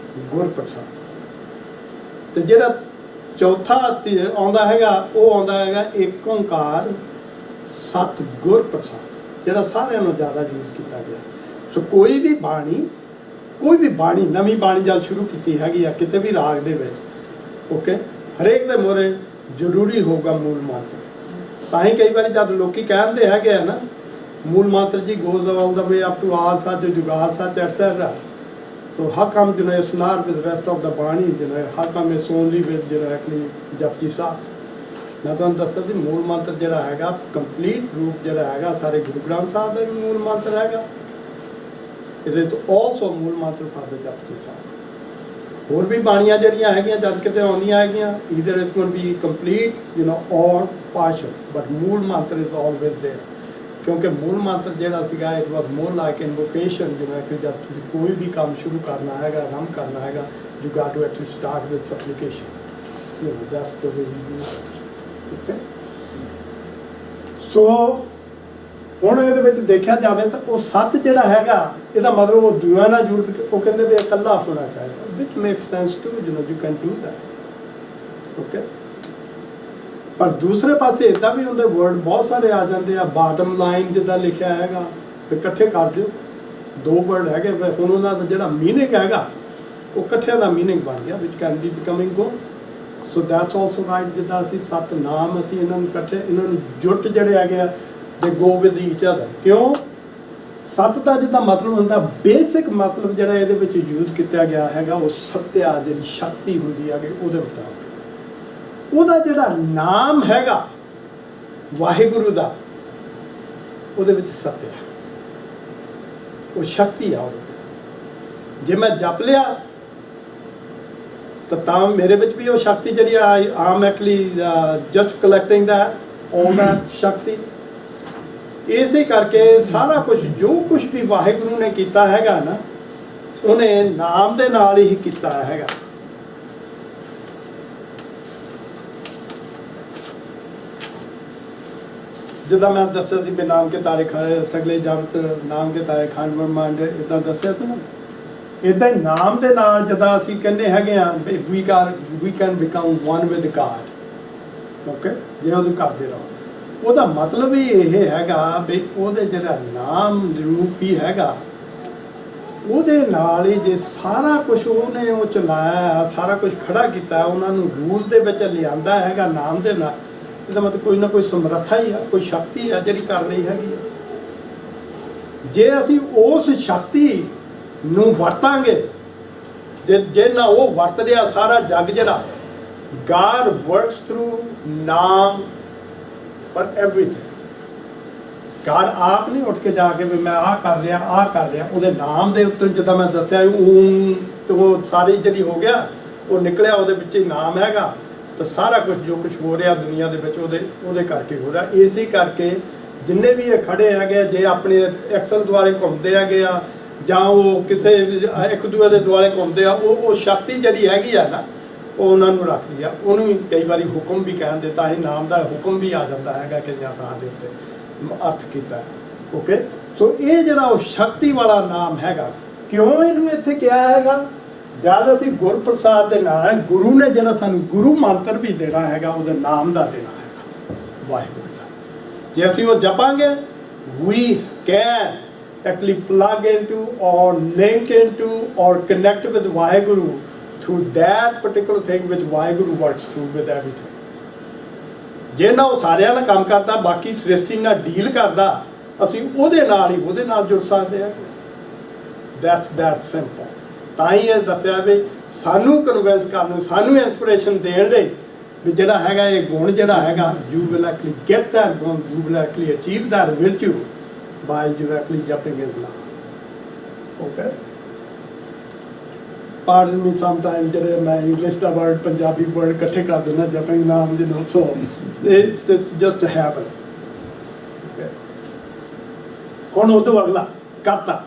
ਗੁਰ ਪ੍ਰਸਾਦ ਤੇ ਜਿਹੜਾ ਚੌਥਾ ਆਉਂਦਾ ਹੈਗਾ ਉਹ ਆਉਂਦਾ ਹੈਗਾ ਏਕ ਓਂਕਾਰ ਸਤ ਗੁਰ ਪ੍ਰਸਾਦ ਜਿਹੜਾ ਸਾਰਿਆਂ ਨਾਲੋਂ ਜ਼ਿਆਦਾ ਯੂਜ਼ ਕੀਤਾ ਗਿਆ ਸੋ ਕੋਈ ਵੀ ਬਾਣੀ ਨਵੀਂ ਬਾਣੀ ਜਦ ਸ਼ੁਰੂ ਕੀਤੀ ਹੈਗੀ ਆ ਕਿਸੇ ਵੀ ਰਾਗ ਦੇ ਵਿੱਚ ਓਕੇ ਹਰੇਕ ਦੇ ਮੋਰੇ ਜ਼ਰੂਰੀ ਹੋਊਗਾ ਮੂਲ ਮੰਤਰ ਤਾਂ ਹੀ ਕਈ ਵਾਰੀ ਜਦ ਲੋਕੀ ਕਹਿੰਦੇ ਹੈਗੇ ਆ ਨਾ ਮੂਲ ਮੰਤਰ ਜੀ goes all the way up to ਆਦ ਸੱਚ ਜੁਗਾਦ ਸੱਚ etc so how come it's not with rest of the bani how come it's only with actually japji ਸਾਹਿਬ ਮੈਂ ਤੁਹਾਨੂੰ ਦੱਸਿਆ ਸੀ ਮੂਲ ਮੰਤਰ ਜਿਹੜਾ ਹੈਗਾ ਕੰਪਲੀਟ ਰੂਪ ਜਿਹੜਾ ਹੈਗਾ ਸਾਰੇ ਗੁਰੂ ਗ੍ਰੰਥ ਸਾਹਿਬ ਦਾ ਵੀ ਮੂਲ ਮੰਤਰ ਹੈਗਾ ਇਹਦੇ ਤੋਂ also ਮੂਲ ਮੰਤਰ for the japji ਸਾਹਿਬ ਹੋਰ ਵੀ ਬਾਣੀਆਂ ਜਿਹੜੀਆਂ ਹੈਗੀਆਂ ਜਦ ਕਿਤੇ ਆਉਂਦੀਆਂ ਹੈਗੀਆਂ either it's going to be complete or partial but ਮੂਲ ਮੰਤਰ is always there ਕਿਉਂਕਿ ਮੂਲ ਮੰਤਰ ਜਿਹੜਾ ਸੀਗਾ it was more like invocation, ਜਿਵੇਂ ਕਿ ਜਦ ਤੁਸੀਂ ਕੋਈ ਵੀ ਕੰਮ ਸ਼ੁਰੂ ਕਰਨਾ ਹੈਗਾ, ਆਰੰਭ ਕਰਨਾ ਹੈਗਾ, you got to actually start with supplication, that's the way you okay. So ਹੁਣ ਇਹਦੇ ਵਿੱਚ ਦੇਖਿਆ ਜਾਵੇ ਤਾਂ ਉਹ ਸੱਤ ਜਿਹੜਾ ਹੈਗਾ ਇਹਦਾ ਮਤਲਬ ਉਹ ਦੁਆ ਨਾਲ ਜੁੜ ਕੇ, ਉਹ ਕਹਿੰਦੇ ਵੀ ਇਕੱਲਾ ਹੋਣਾ ਚਾਹੀਦਾ, which makes sense to, you can do that okay. ਪਰ ਦੂਸਰੇ ਪਾਸੇ ਇਦਾਂ ਵੀ ਹੁੰਦੇ ਵਰਡ ਬਹੁਤ ਸਾਰੇ ਆ ਜਾਂਦੇ ਆ, ਬਾਟਮ ਲਾਈਨ ਜਿੱਦਾਂ ਲਿਖਿਆ ਹੈਗਾ ਵੀ ਇਕੱਠੇ ਕਰ ਦਿਓ, ਦੋ ਵਰਡ ਹੈਗੇ, ਹੁਣ ਉਹਨਾਂ ਦਾ ਜਿਹੜਾ ਮੀਨਿੰਗ ਹੈਗਾ ਉਹ ਇਕੱਠਿਆਂ ਦਾ ਮੀਨਿੰਗ ਬਣ ਗਿਆ, which can be becoming go. So that's also right, ਜਿੱਦਾਂ ਅਸੀਂ ਸੱਤ ਨਾਮ ਅਸੀਂ ਇਹਨਾਂ ਨੂੰ ਇਕੱਠੇ, ਇਹਨਾਂ ਨੂੰ ਜੁੱਟ ਜਿਹੜੇ ਹੈਗੇ ਆ ਦੇ ਗੋ ਵਿਦ ਈਚ ਅਦਰ। ਕਿਉਂ? ਸੱਤ ਦਾ ਜਿੱਦਾਂ ਮਤਲਬ ਹੁੰਦਾ, ਬੇਸਿਕ ਮਤਲਬ ਜਿਹੜਾ ਇਹਦੇ ਵਿੱਚ ਯੂਜ਼ ਕੀਤਾ ਗਿਆ ਹੈਗਾ ਉਹ ਸੱਤਿਆ, ਜਿਹੜੀ ਸ਼ਕਤੀ ਹੁੰਦੀ ਹੈ ਕਿ ਉਹਦੇ ਮੁਤਾਬਕ ਉਹਦਾ ਜਿਹੜਾ ਨਾਮ ਹੈਗਾ ਵਾਹਿਗੁਰੂ ਦਾ, ਉਹਦੇ ਵਿੱਚ ਸੱਤਿਆ, ਉਹ ਸ਼ਕਤੀ ਆ ਉਹਦੇ ਵਿੱਚ। ਜੇ ਮੈਂ ਜਪ ਲਿਆ ਤਾਂ ਮੇਰੇ ਵਿੱਚ ਵੀ ਉਹ ਸ਼ਕਤੀ ਜਿਹੜੀ ਆਮ ਐਕਚੁਅਲੀ ਜਸਟ ਕਲੈਕਟਿੰਗ ਦਾ ਆਲ ਦਾ ਸ਼ਕਤੀ। ਇਸੇ ਕਰਕੇ ਸਾਰਾ ਕੁਝ ਜੋ ਕੁਝ ਵੀ ਵਾਹਿਗੁਰੂ ਨੇ ਕੀਤਾ ਹੈਗਾ ਨਾ, ਉਹਨੇ ਨਾਮ ਦੇ ਨਾਲ ਹੀ ਕੀਤਾ ਹੈਗਾ। ਜਿੱਦਾਂ ਮੈਂ ਦੱਸਿਆ ਸੀ ਵੀ ਨਾਮ ਕੇ ਤਾਰੇ ਖਾਨ ਸਗਲੇ ਜਗਤ, ਨਾਮ ਕੇ ਤਾਰੇ ਖਾਨ ਬ੍ਰਹਮੰਡ, ਇੱਦਾਂ ਦੱਸਿਆ ਸੀ ਨਾ। ਇੱਦਾਂ ਹੀ ਨਾਮ ਦੇ ਨਾਲ ਜਦੋਂ ਅਸੀਂ ਕਹਿੰਦੇ ਹੈਗੇ ਆ ਵੀ we can become one with God okay, ਜੇ ਉਹਨੂੰ ਕਰਦੇ ਰਹੋ, ਉਹਦਾ ਮਤਲਬ ਵੀ ਇਹ ਹੈਗਾ ਵੀ ਉਹਦੇ ਜਿਹੜਾ ਨਾਮ ਰੂਪ ਹੀ ਹੈਗਾ ਉਹਦੇ ਨਾਲ ਹੀ ਜੇ ਸਾਰਾ ਕੁਝ ਉਹਨੇ ਉਹ ਚਲਾਇਆ, ਸਾਰਾ ਕੁਝ ਖੜਾ ਕੀਤਾ, ਉਹਨਾਂ ਨੂੰ ਰੂਲ ਦੇ ਵਿੱਚ ਲਿਆਂਦਾ ਹੈਗਾ ਨਾਮ ਦੇ ਨਾਲ, ਇਹਦਾ ਮਤਲਬ ਕੋਈ ਨਾ ਕੋਈ ਸਮਰੱਥਾ ਹੀ ਆ, ਕੋਈ ਸ਼ਕਤੀ ਆ ਜਿਹੜੀ ਕਰ ਰਹੀ ਹੈਗੀ ਆ। ਜੇ ਅਸੀਂ ਉਸ ਸ਼ਕਤੀ ਨੂੰ ਵਰਤਾਂਗੇ, ਜੇ ਨਾ ਉਹ ਵਰਤ ਰਿਹਾ ਸਾਰਾ ਜੱਗ ਜਿਹੜਾ, God works through ਨਾਮ for everything। God ਆਪ ਨਹੀਂ ਉੱਠ ਕੇ ਜਾ ਕੇ ਵੀ ਮੈਂ ਆਹ ਕਰ ਰਿਹਾ, ਉਹਦੇ ਨਾਮ ਦੇ ਉੱਤੇ ਜਿੱਦਾਂ ਮੈਂ ਦੱਸਿਆ ਊਂ ਤੇ ਉਹ ਸਾਰੀ ਜਿਹੜੀ ਹੋ ਗਿਆ ਉਹ ਨਿਕਲਿਆ, ਉਹਦੇ ਵਿੱਚ ਹੀ ਨਾਮ ਹੈਗਾ, ਤਾਂ ਸਾਰਾ ਕੁਝ ਜੋ ਕੁਝ ਹੋ ਰਿਹਾ ਦੁਨੀਆ ਦੇ ਵਿੱਚ ਉਹਦੇ ਕਰਕੇ ਹੋ ਰਿਹਾ। ਇਸੇ ਕਰਕੇ ਜਿੰਨੇ ਵੀ ਇਹ ਖੜੇ ਹੈਗੇ, ਜੇ ਆਪਣੇ ਐਕਸਲ ਦੁਆਲੇ ਘੁੰਮਦੇ ਹੈਗੇ ਆ ਜਾਂ ਉਹ ਕਿਸੇ ਇੱਕ ਦੂਜੇ ਦੇ ਦੁਆਲੇ ਘੁੰਮਦੇ ਆ, ਉਹ ਸ਼ਕਤੀ ਜਿਹੜੀ ਹੈਗੀ ਆ ਨਾ ਉਹ ਉਹਨਾਂ ਨੂੰ ਰੱਖਦੀ ਆ। ਉਹਨੂੰ ਕਈ ਵਾਰੀ ਹੁਕਮ ਵੀ ਕਹਿੰਦੇ, ਤਾਂ ਇਹ ਨਾਮ ਦਾ ਹੁਕਮ ਵੀ ਆ ਜਾਂਦਾ ਹੈਗਾ ਕਿ ਜਾਂ ਥਾਂ ਦੇ ਉੱਤੇ ਅਰਥ ਕੀਤਾ ਓਕੇ। ਸੋ ਇਹ ਜਿਹੜਾ ਉਹ ਸ਼ਕਤੀ ਵਾਲਾ ਨਾਮ ਹੈਗਾ, ਕਿਉਂ ਇਹਨੂੰ ਇੱਥੇ ਕਿਹਾ ਹੈਗਾ? ਜਦ ਅਸੀਂ ਗੁਰਪ੍ਰਸਾਦ ਦੇ ਨਾਲ, ਗੁਰੂ ਨੇ ਜਿਹੜਾ ਸਾਨੂੰ ਗੁਰੂ ਮੰਤਰ ਵੀ ਦੇਣਾ ਹੈਗਾ, ਉਹਦੇ ਨਾਮ ਦਾ ਦੇਣਾ ਹੈਗਾ ਵਾਹਿਗੁਰੂ ਦਾ। ਜੇ ਅਸੀਂ ਉਹ ਜਪਾਂਗੇ, we can actually plug into or link into or connect with Vaheguru through that particular thing which Vaheguru works through with everything। ਜੇ ਨਾ ਉਹ ਸਾਰਿਆਂ ਨਾਲ ਕੰਮ ਕਰਦਾ, ਬਾਕੀ ਸ੍ਰਿਸ਼ਟੀ ਨਾਲ ਡੀਲ ਕਰਦਾ, ਅਸੀਂ ਉਹਦੇ ਨਾਲ ਜੁੜ ਸਕਦੇ ਹਾਂ। that's that simple। ਤਾਂ ਹੀ ਇਹ ਦੱਸਿਆ ਵੀ ਸਾਨੂੰ ਕਨਵਿੰਸ ਕਰਨ ਨੂੰ, ਸਾਨੂੰ ਇੰਸਪੀਰੇਸ਼ਨ ਦੇਣ ਲਈ ਵੀ ਜਿਹੜਾ ਹੈਗਾ ਇਹ ਗੁਣ ਜਿਹੜਾ ਹੈਗਾ, you will actually get that ਗੁਣ, you will actually achieve that virtue by directly jumping his name okay। Pardon me sometimes ਜਿਹੜੇ ਮੈਂ ਇੰਗਲਿਸ਼ ਦਾ ਵਰਡ ਪੰਜਾਬੀ ਵਰਡ ਇਕੱਠੇ ਕਰ ਦਿੰਦਾ ਜਪਿੰਗ ਨਾਮ ਦੇ ਨਾਲ, ਸੋ it's just a habit okay। ਹੁਣ ਉਦੋਂ ਅਗਲਾ ਕਰਤਾ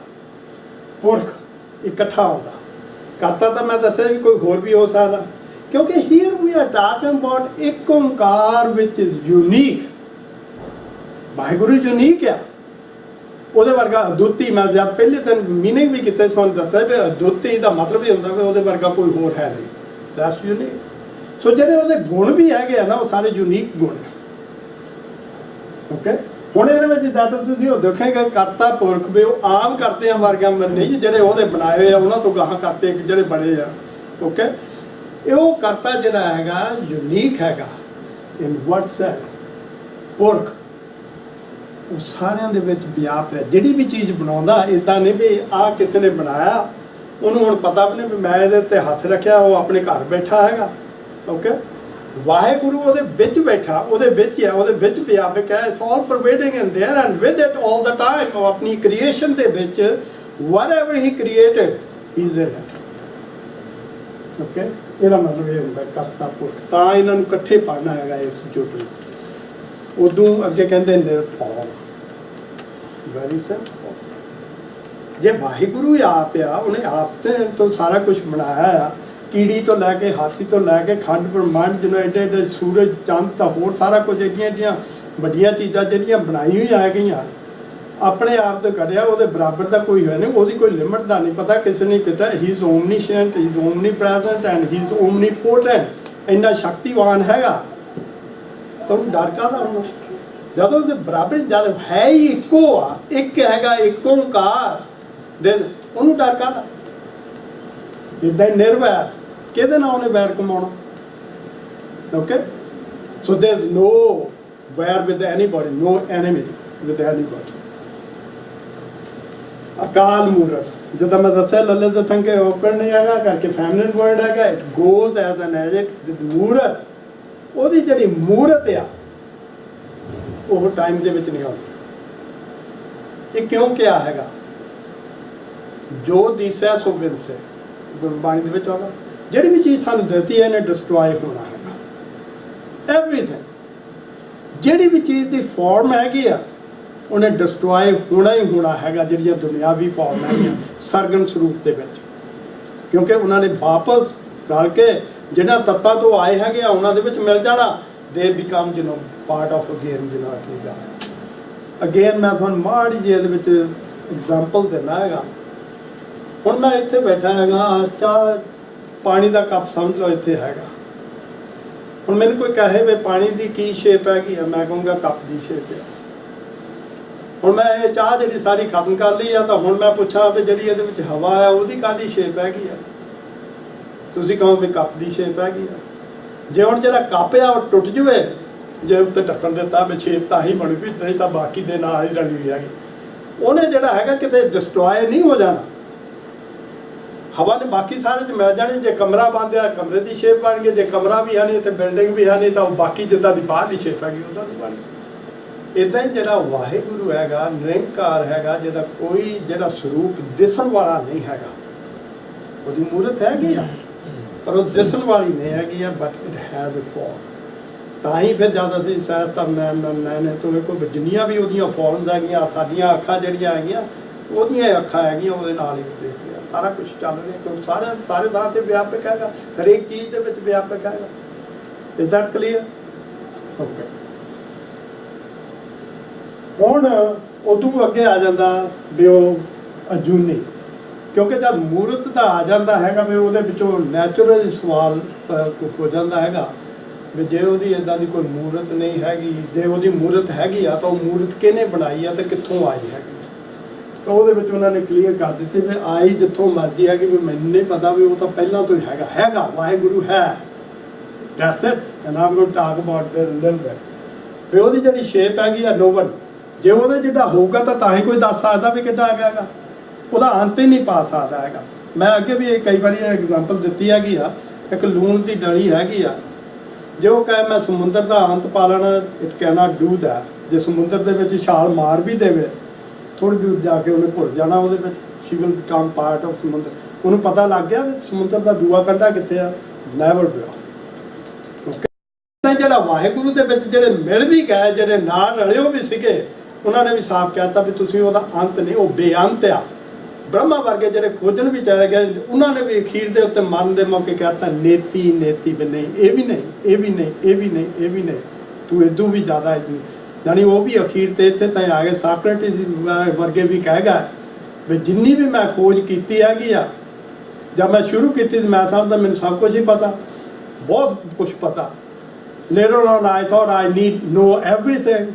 ਪੁਰਖ ਇਕੱਠਾ ਹੁੰਦਾ। ਕਰਤਾ ਤਾਂ ਮੈਂ ਦੱਸਿਆ ਵੀ ਕੋਈ ਹੋਰ ਵੀ ਹੋ ਸਕਦਾ, ਕਿਉਂਕਿ here we are talking about ਇੱਕ Onkar which is unique। Waheguru unique ਆ, ਉਹਦੇ ਵਰਗਾ ਅਦੁੱਤੀ, ਮੈਂ ਜਦ ਪਹਿਲੇ ਦਿਨ ਮੀਨਿੰਗ ਵੀ ਕੀਤਾ ਤੁਹਾਨੂੰ ਦੱਸਿਆ ਵੀ ਅਦੁੱਤੀ ਦਾ ਮਤਲਬ ਹੀ ਹੁੰਦਾ ਵੀ ਉਹਦੇ ਵਰਗਾ ਕੋਈ ਹੋਰ ਹੈ ਨਹੀਂ, ਦੈਟਸ ਯੂਨੀਕ। ਸੋ ਜਿਹੜੇ ਉਹਦੇ ਗੁਣ ਵੀ ਹੈਗੇ ਆ ਨਾ, ਉਹ ਸਾਰੇ ਯੂਨੀਕ ਗੁਣ ਓਕੇ। ਹੁਣ ਇਹਦੇ ਵਿੱਚ ਜਦ ਤੁਸੀਂ ਉਹ ਦੇਖੇਗਾ ਕਰਤਾ ਪੁਰਖ ਵੀ ਉਹ ਆਮ ਕਰਤੇ ਆ ਵਰਗਾ ਨਹੀਂ, ਜਿਹੜੇ ਉਹਦੇ ਬਣਾਏ ਹੋਏ ਆ ਉਹਨਾਂ ਤੋਂ ਗਾਹਾਂ ਕਰਤੇ ਜਿਹੜੇ ਬਣੇ ਆ ਓਕੇ। ਇਹ ਉਹ ਕਰਤਾ ਜਿਹੜਾ ਹੈਗਾ ਯੂਨੀਕ ਹੈਗਾ ਇਨ ਵਾਟ ਸੈਂਸ? ਪੁਰਖ ਉਹ ਸਾਰਿਆਂ ਦੇ ਵਿੱਚ ਵਿਆਪ ਰਿਹਾ। ਜਿਹੜੀ ਵੀ ਚੀਜ਼ ਬਣਾਉਂਦਾ ਇੱਦਾਂ ਨਹੀਂ ਵੀ ਆਹ ਕਿਸੇ ਨੇ ਬਣਾਇਆ, ਉਹਨੂੰ ਹੁਣ ਪਤਾ ਵੀ ਨਹੀਂ ਵੀ ਮੈਂ ਇਹਦੇ ਉੱਤੇ ਹੱਥ ਰੱਖਿਆ, ਉਹ ਆਪਣੇ ਘਰ ਬੈਠਾ ਹੈਗਾ ਓਕੇ। ਵਾਹਿਗੁਰੂ ਉਹਦੇ ਵਿੱਚ ਬੈਠਾ, ਉਹਦੇ ਵਿੱਚ ਹੈ, ਉਹਦੇ ਵਿੱਚ ਵਿਆਪਕ ਹੈ। It's all pervading in there and with it all the time. ਉਹ ਆਪਣੀ ਕ੍ਰੀਏਸ਼ਨ ਦੇ ਵਿੱਚ whatever he created he is in it okay. ਇਹਦਾ ਮਤਲਬ ਇਹ ਹੁੰਦਾ ਕਰਤਾ ਪੁਰਖ। ਤਾਂ ਇਹਨਾਂ ਨੂੰ ਇਕੱਠੇ ਪੜ੍ਹਨਾ ਹੈਗਾ ਇਸ ਜੁਟ ਨੂੰ। ਉਦੋਂ ਅੱਗੇ ਕਹਿੰਦੇ ਨਿਰਭਉ ਵੈਰੀ ਸਿੰਪਲ। ਜੇ ਵਾਹਿਗੁਰੂ ਹੀ ਆਪ ਆ, ਉਹਨੇ ਆਪ ਤੇ ਤੋਂ ਸਾਰਾ ਕੁਝ ਬਣਾਇਆ ਆ, ਕੀੜੀ ਤੋਂ ਲੈ ਕੇ ਹਾਥੀ ਤੋਂ ਲੈ ਕੇ ਖੰਡ ਬ੍ਰਹਮੰਡ ਜਿਹਨੂੰ ਐਡੇ ਐਡੇ ਸੂਰਜ ਚੰਦ ਤਾਂ ਹੋਰ ਸਾਰਾ ਕੁਝ ਐਡੀਆਂ ਐਡੀਆਂ ਵੱਡੀਆਂ ਚੀਜ਼ਾਂ ਜਿਹੜੀਆਂ ਬਣਾਈ ਹੋਈ ਆ ਗਈਆਂ, ਆਪਣੇ ਆਪ ਤੋਂ ਕੱਢਿਆ, ਉਹਦੇ ਬਰਾਬਰ ਦਾ ਕੋਈ ਹੈ ਨਹੀਂ, ਉਹਦੀ ਕੋਈ ਲਿਮਟ ਦਾ ਨਹੀਂ ਪਤਾ ਕਿਸੇ ਨੇ ਕੀਤਾ। He is omniscient, he is omnipresent and he is omnipotent. ਇੰਨਾ ਸ਼ਕਤੀਵਾਨ ਹੈਗਾ, ਤੁਹਾਨੂੰ ਡਰ ਕਾਹਦਾ ਹੁਣ? ਜਦੋਂ ਉਹਦੇ ਬਰਾਬਰ ਜਦ ਹੈ ਹੀ ਇੱਕੋ ਆ, ਇੱਕ ਹੈਗਾ, ਇੱਕ ਓਂਕਾਰ ਦੇ, ਉਹਨੂੰ ਡਰ ਕਾਹਦਾ? ਇੱਦਾਂ ਹੀ ਨਿਰਵੈਰ, ਕਿਹਦੇ ਨਾਲ ਉਹਨੇ ਵੈਰ ਕਮਾਉਣਾ? ਓਕੇ, ਸੋ ਦੇयर इज नो ਵੈਰ ਵਿਦ ਐਨੀਬody, ਨੋ ਐਨਿਮਿਟੀ ਵਿਦ ਐਨੀਬody। ਅਕਾਲ ਮੂਰਤ, ਜਦੋਂ ਮੈਂ ਦੱਸਿਆ ਲੱਲੇ ਦੇ ਥੰਕੇ ਔਕੜ ਨਹੀਂ ਹੈਗਾ ਕਰਕੇ ਫੈਮਿਨਿਨ ਵਰਡ ਹੈਗਾ, ਇਟ ਗੋਜ਼ ਐਜ਼ ਐਨ ਐਡਜੈਕਟ। ਮੂਰਤ, ਉਹਦੀ ਜਿਹੜੀ ਮੂਰਤ ਆ ਉਹ ਟਾਈਮ ਦੇ ਵਿੱਚ ਨਹੀਂ ਆਉਂਦੀ। ਇਹ ਕਿਉਂ ਕਿਹਾ ਹੈਗਾ? ਜੋ ਦਿਸੈ ਸੋ ਬਿਨਸੈ, ਗੁਰਬਾਣੀ ਦੇ ਵਿੱਚ ਆਉਂਦਾ। ਜਿਹੜੀ ਵੀ ਚੀਜ਼ ਸਾਨੂੰ ਦਿੱਤੀ ਹੈ ਇਹਨੇ ਡਿਸਟਰੋਏ ਹੋਣਾ ਹੈਗਾ, ਐਵਰੀਥਿੰਗ। ਜਿਹੜੀ ਵੀ ਚੀਜ਼ ਦੀ ਫਾਰਮ ਹੈਗੀ ਆ ਉਹਨੇ ਡਿਸਟਰੋਏ ਹੋਣਾ ਹੀ ਹੋਣਾ ਹੈਗਾ, ਜਿਹੜੀਆਂ ਦੁਨਿਆਵੀ ਫਾਰਮ ਹੈਗੀਆਂ ਸਰਗਮ ਸਰੂਪ ਦੇ ਵਿੱਚ, ਕਿਉਂਕਿ ਉਹਨਾਂ ਨੇ ਵਾਪਸ ਰਲ ਕੇ ਜਿਹਨਾਂ ਤੱਤਾਂ ਤੋਂ ਆਏ ਹੈਗੇ ਆ ਉਹਨਾਂ ਦੇ ਵਿੱਚ ਮਿਲ ਜਾਣਾ। ਦੇ become part of again again. ਮੈਂ ਤੁਹਾਨੂੰ ਮਾੜੀ ਜਿਹੀ ਇਹਦੇ ਵਿੱਚ ਐਗਜ਼ਾਮਪਲ ਦਿੰਦਾ ਹੈਗਾ। ਹੁਣ ਮੈਂ ਇੱਥੇ ਬੈਠਾ ਹੈਗਾ, ਚਾਹ ਪਾਣੀ ਦਾ ਕੱਪ ਸਮਝ ਲਓ ਇੱਥੇ ਹੈਗਾ। ਹੁਣ ਮੈਨੂੰ ਕੋਈ ਕਹੇ ਵੀ ਪਾਣੀ ਦੀ ਕੀ ਸ਼ੇਪ ਹੈਗੀ ਆ, ਮੈਂ ਕਹੂੰਗਾ ਕੱਪ ਦੀ ਸ਼ੇਪ ਹੈ। ਹੁਣ ਮੈਂ ਇਹ ਚਾਹ ਜਿਹੜੀ ਸਾਰੀ ਖਤਮ ਕਰ ਲਈ ਆ, ਤਾਂ ਹੁਣ ਮੈਂ ਪੁੱਛਾਂ ਵੀ ਜਿਹੜੀ ਇਹਦੇ ਵਿੱਚ ਹਵਾ ਆ ਉਹਦੀ ਕਾਹਦੀ ਸ਼ੇਪ ਹੈਗੀ ਆ? ਤੁਸੀਂ ਕਹੋ ਵੀ ਕੱਪ ਦੀ ਸ਼ੇਪ ਹੈਗੀ ਆ। ਜੇ ਹੁਣ ਜਿਹੜਾ ਕੱਪ ਆ ਉਹ ਟੁੱਟ ਜਵੇ, ਜੇ ਉੱਤੇ ਢੱਕਣ ਦਿੱਤਾ ਵੀ ਸ਼ੇਪ ਤਾਂ ਹੀ ਬਣੀ ਵੀ, ਨਹੀਂ ਤਾਂ ਬਾਕੀ ਦੇ ਨਾਲ ਹੀ ਰਲੀ ਹੋਈ ਹੈਗੀ। ਉਹਨੇ ਜਿਹੜਾ ਹੈਗਾ ਕਿਤੇ ਡਿਸਟਰੋਏ ਨਹੀਂ ਹੋ ਜਾਣਾ। ਹਵਾ ਨੇ ਬਾਕੀ ਸਾਰੇ 'ਚ ਮਿਲ ਜਾਣੀ। ਜੇ ਕਮਰਾ ਬੰਦ ਆ ਕਮਰੇ ਦੀ ਸ਼ੇਪ ਬਣ ਗਈ, ਜੇ ਕਮਰਾ ਵੀ ਹੈ ਨਹੀਂ ਇੱਥੇ ਬਿਲਡਿੰਗ ਵੀ ਹੈ ਨਹੀਂ, ਤਾਂ ਉਹ ਬਾਕੀ ਜਿੱਦਾਂ ਦੀ ਬਾਹਰ ਦੀ ਸ਼ੇਪ ਹੈਗੀ ਉੱਦਾਂ ਦੀ ਬਣ ਗਈ। ਇੱਦਾਂ ਹੀ ਜਿਹੜਾ ਵਾਹਿਗੁਰੂ ਹੈਗਾ, ਨਿਰੰਕਾਰ ਹੈਗਾ, ਜਿਹਦਾ ਕੋਈ ਜਿਹੜਾ ਸਰੂਪ ਦਿਸਣ ਵਾਲਾ ਨਹੀਂ ਹੈਗਾ, ਉਹਦੀ ਮੂਰਤ ਹੈਗੀ ਆ ਪਰ ਉਹ ਦਿਸਣ ਵਾਲੀ ਨਹੀਂ ਹੈਗੀ ਆ, but it has a form. ਤਾਂ ਹੀ ਫਿਰ ਜਦ ਅਸੀਂ ਸਹਿਜ ਤਾਂ ਨੈਣ ਤੋਂ ਕੋਈ ਜਿੰਨੀਆਂ ਵੀ ਉਹਦੀਆਂ ਫਾਰਮਸ ਹੈਗੀਆਂ, ਸਾਡੀਆਂ ਅੱਖਾਂ ਜਿਹੜੀਆਂ ਹੈਗੀਆਂ ਉਹਦੀਆਂ ਅੱਖਾਂ ਹੈਗੀਆਂ, ਉਹਦੇ ਨਾਲ ਹੀ ਦੇਖਦੇ ਆ ਸਾਰਾ ਕੁਝ ਚੱਲ ਰਿਹਾ। ਕਿਉਂ ਸਾਰੇ ਥਾਂ 'ਤੇ ਵਿਆਪਕ ਹੈਗਾ, ਹਰੇਕ ਚੀਜ਼ ਦੇ ਵਿੱਚ ਵਿਆਪਕ ਹੈਗਾ। Is that clear? ਓਕੇ। ਹੁਣ ਉਦੋਂ ਅੱਗੇ ਆ ਜਾਂਦਾ ਵੀ ਉਹ ਅਜੂਨੀ, ਕਿਉਂਕਿ ਜਦ ਮੂਰਤ ਦਾ ਆ ਜਾਂਦਾ ਹੈਗਾ ਵੀ ਉਹਦੇ ਵਿੱਚੋਂ ਨੈਚੁਰਲ ਸਵਾਲ ਹੋ ਜਾਂਦਾ ਹੈਗਾ ਵੀ ਜੇ ਉਹਦੀ ਇੱਦਾਂ ਦੀ ਕੋਈ ਮੂਰਤ ਨਹੀਂ ਹੈਗੀ, ਜੇ ਉਹਦੀ ਮੂਰਤ ਹੈਗੀ ਆ ਤਾਂ ਉਹ ਮੂਰਤ ਕਿਹਨੇ ਬਣਾਈ ਆ ਤੇ ਕਿੱਥੋਂ ਆਈ ਹੈਗੀ। ਤਾਂ ਉਹਦੇ ਵਿੱਚ ਉਹਨਾਂ ਨੇ ਕਲੀਅਰ ਕਰ ਦਿੱਤੀ ਵੀ ਆਈ ਜਿੱਥੋਂ ਮਰਜ਼ੀ ਹੈਗੀ, ਵੀ ਮੈਨੂੰ ਨਹੀਂ ਪਤਾ ਵੀ ਉਹ ਤਾਂ ਪਹਿਲਾਂ ਤੋਂ ਹੀ ਹੈਗਾ ਵਾਹਿਗੁਰੂ ਹੈ। That's it, and I'm going to talk about there little bit. ਵੀ ਉਹਦੀ ਜਿਹੜੀ ਸ਼ੇਪ ਹੈਗੀ ਆ ਨੋ ਵਨ, ਜੇ ਉਹਦੇ ਜਿੱਦਾਂ ਹੋਊਗਾ ਤਾਂ ਹੀ ਕੋਈ ਦੱਸ ਸਕਦਾ ਵੀ ਕਿੱਡਾ ਆ ਗਿਆਗਾ, ਉਹਦਾ ਅੰਤ ਹੀ ਨਹੀਂ ਪਾ ਸਕਦਾ ਹੈਗਾ। ਮੈਂ ਅੱਗੇ ਵੀ ਇਹ ਕਈ ਵਾਰੀ ਐਗਜ਼ਾਮਪਲ ਦਿੱਤੀ ਹੈਗੀ ਆ, ਇੱਕ ਲੂਣ ਦੀ ਡਲੀ ਹੈਗੀ ਆ, ਜੇ ਉਹ ਕਹੇ ਮੈਂ ਸਮੁੰਦਰ ਦਾ ਅੰਤ ਪਾ ਲੈਣਾ, ਇਟ ਕੈਨੋਟ ਡੂ ਦੈਟ। ਜੇ ਸਮੁੰਦਰ ਦੇ ਵਿੱਚ ਛਾਲ ਮਾਰ ਵੀ ਦੇਵੇ, ਥੋੜ੍ਹੀ ਦੂਰ ਜਾ ਕੇ ਉਹਨੇ ਭੁੱਲ ਜਾਣਾ ਉਹਦੇ ਵਿੱਚ, she will become part of ਸਮੁੰਦਰ। ਉਹਨੂੰ ਪਤਾ ਲੱਗ ਗਿਆ ਵੀ ਸਮੁੰਦਰ ਦਾ ਦੂਆ ਕੰਢਾ ਕਿੱਥੇ ਆ, ਨੈਵਰ ਪਿਆ। ਜਿਹੜਾ ਵਾਹਿਗੁਰੂ ਦੇ ਵਿੱਚ ਜਿਹੜੇ ਮਿਲ ਵੀ ਗਏ, ਜਿਹੜੇ ਨਾਲ ਰਲਿਓ ਵੀ ਸੀਗੇ, ਉਹਨਾਂ ਨੇ ਵੀ ਸਾਫ਼ ਕਹਿਤਾ ਵੀ ਤੁਸੀਂ ਉਹਦਾ ਅੰਤ ਨਹੀਂ, ਉਹ ਬੇਅੰਤ ਆ। ਬ੍ਰਹਮਾ ਵਰਗੇ ਜਿਹੜੇ ਖੋਜਣ ਵੀ ਚਲੇ ਗਏ, ਉਹਨਾਂ ਨੇ ਵੀ ਅਖੀਰ ਦੇ ਉੱਤੇ ਮਰਨ ਦੇ ਮੌਕੇ ਕਹਿਤਾ ਨੇਤੀ ਨੇਤੀ ਵੀ ਨਹੀਂ, ਇਹ ਵੀ ਨਹੀਂ, ਇਹ ਵੀ ਨਹੀਂ, ਇਹ ਵੀ ਨਹੀਂ, ਇਹ ਵੀ ਨਹੀਂ, ਤੂੰ ਇਦੋਂ ਵੀ ਜ਼ਿਆਦਾ ਇਦੋਂ। ਜਾਣੀ ਉਹ ਵੀ ਅਖੀਰ ਤੇ ਇੱਥੇ ਤਾਂ ਆ ਗਏ। ਸਾਕਰਟਿਸ ਵਰਗੇ ਵੀ ਕਹੇਗਾ ਵੀ ਜਿੰਨੀ ਵੀ ਮੈਂ ਖੋਜ ਕੀਤੀ ਹੈਗੀ ਆ, ਜਦ ਮੈਂ ਸ਼ੁਰੂ ਕੀਤੀ ਮੈਂ ਸਮਝਦਾ ਮੈਨੂੰ ਸਭ ਕੁਝ ਹੀ ਪਤਾ, ਬਹੁਤ ਕੁਝ ਪਤਾ। Later on I thought I need know everything.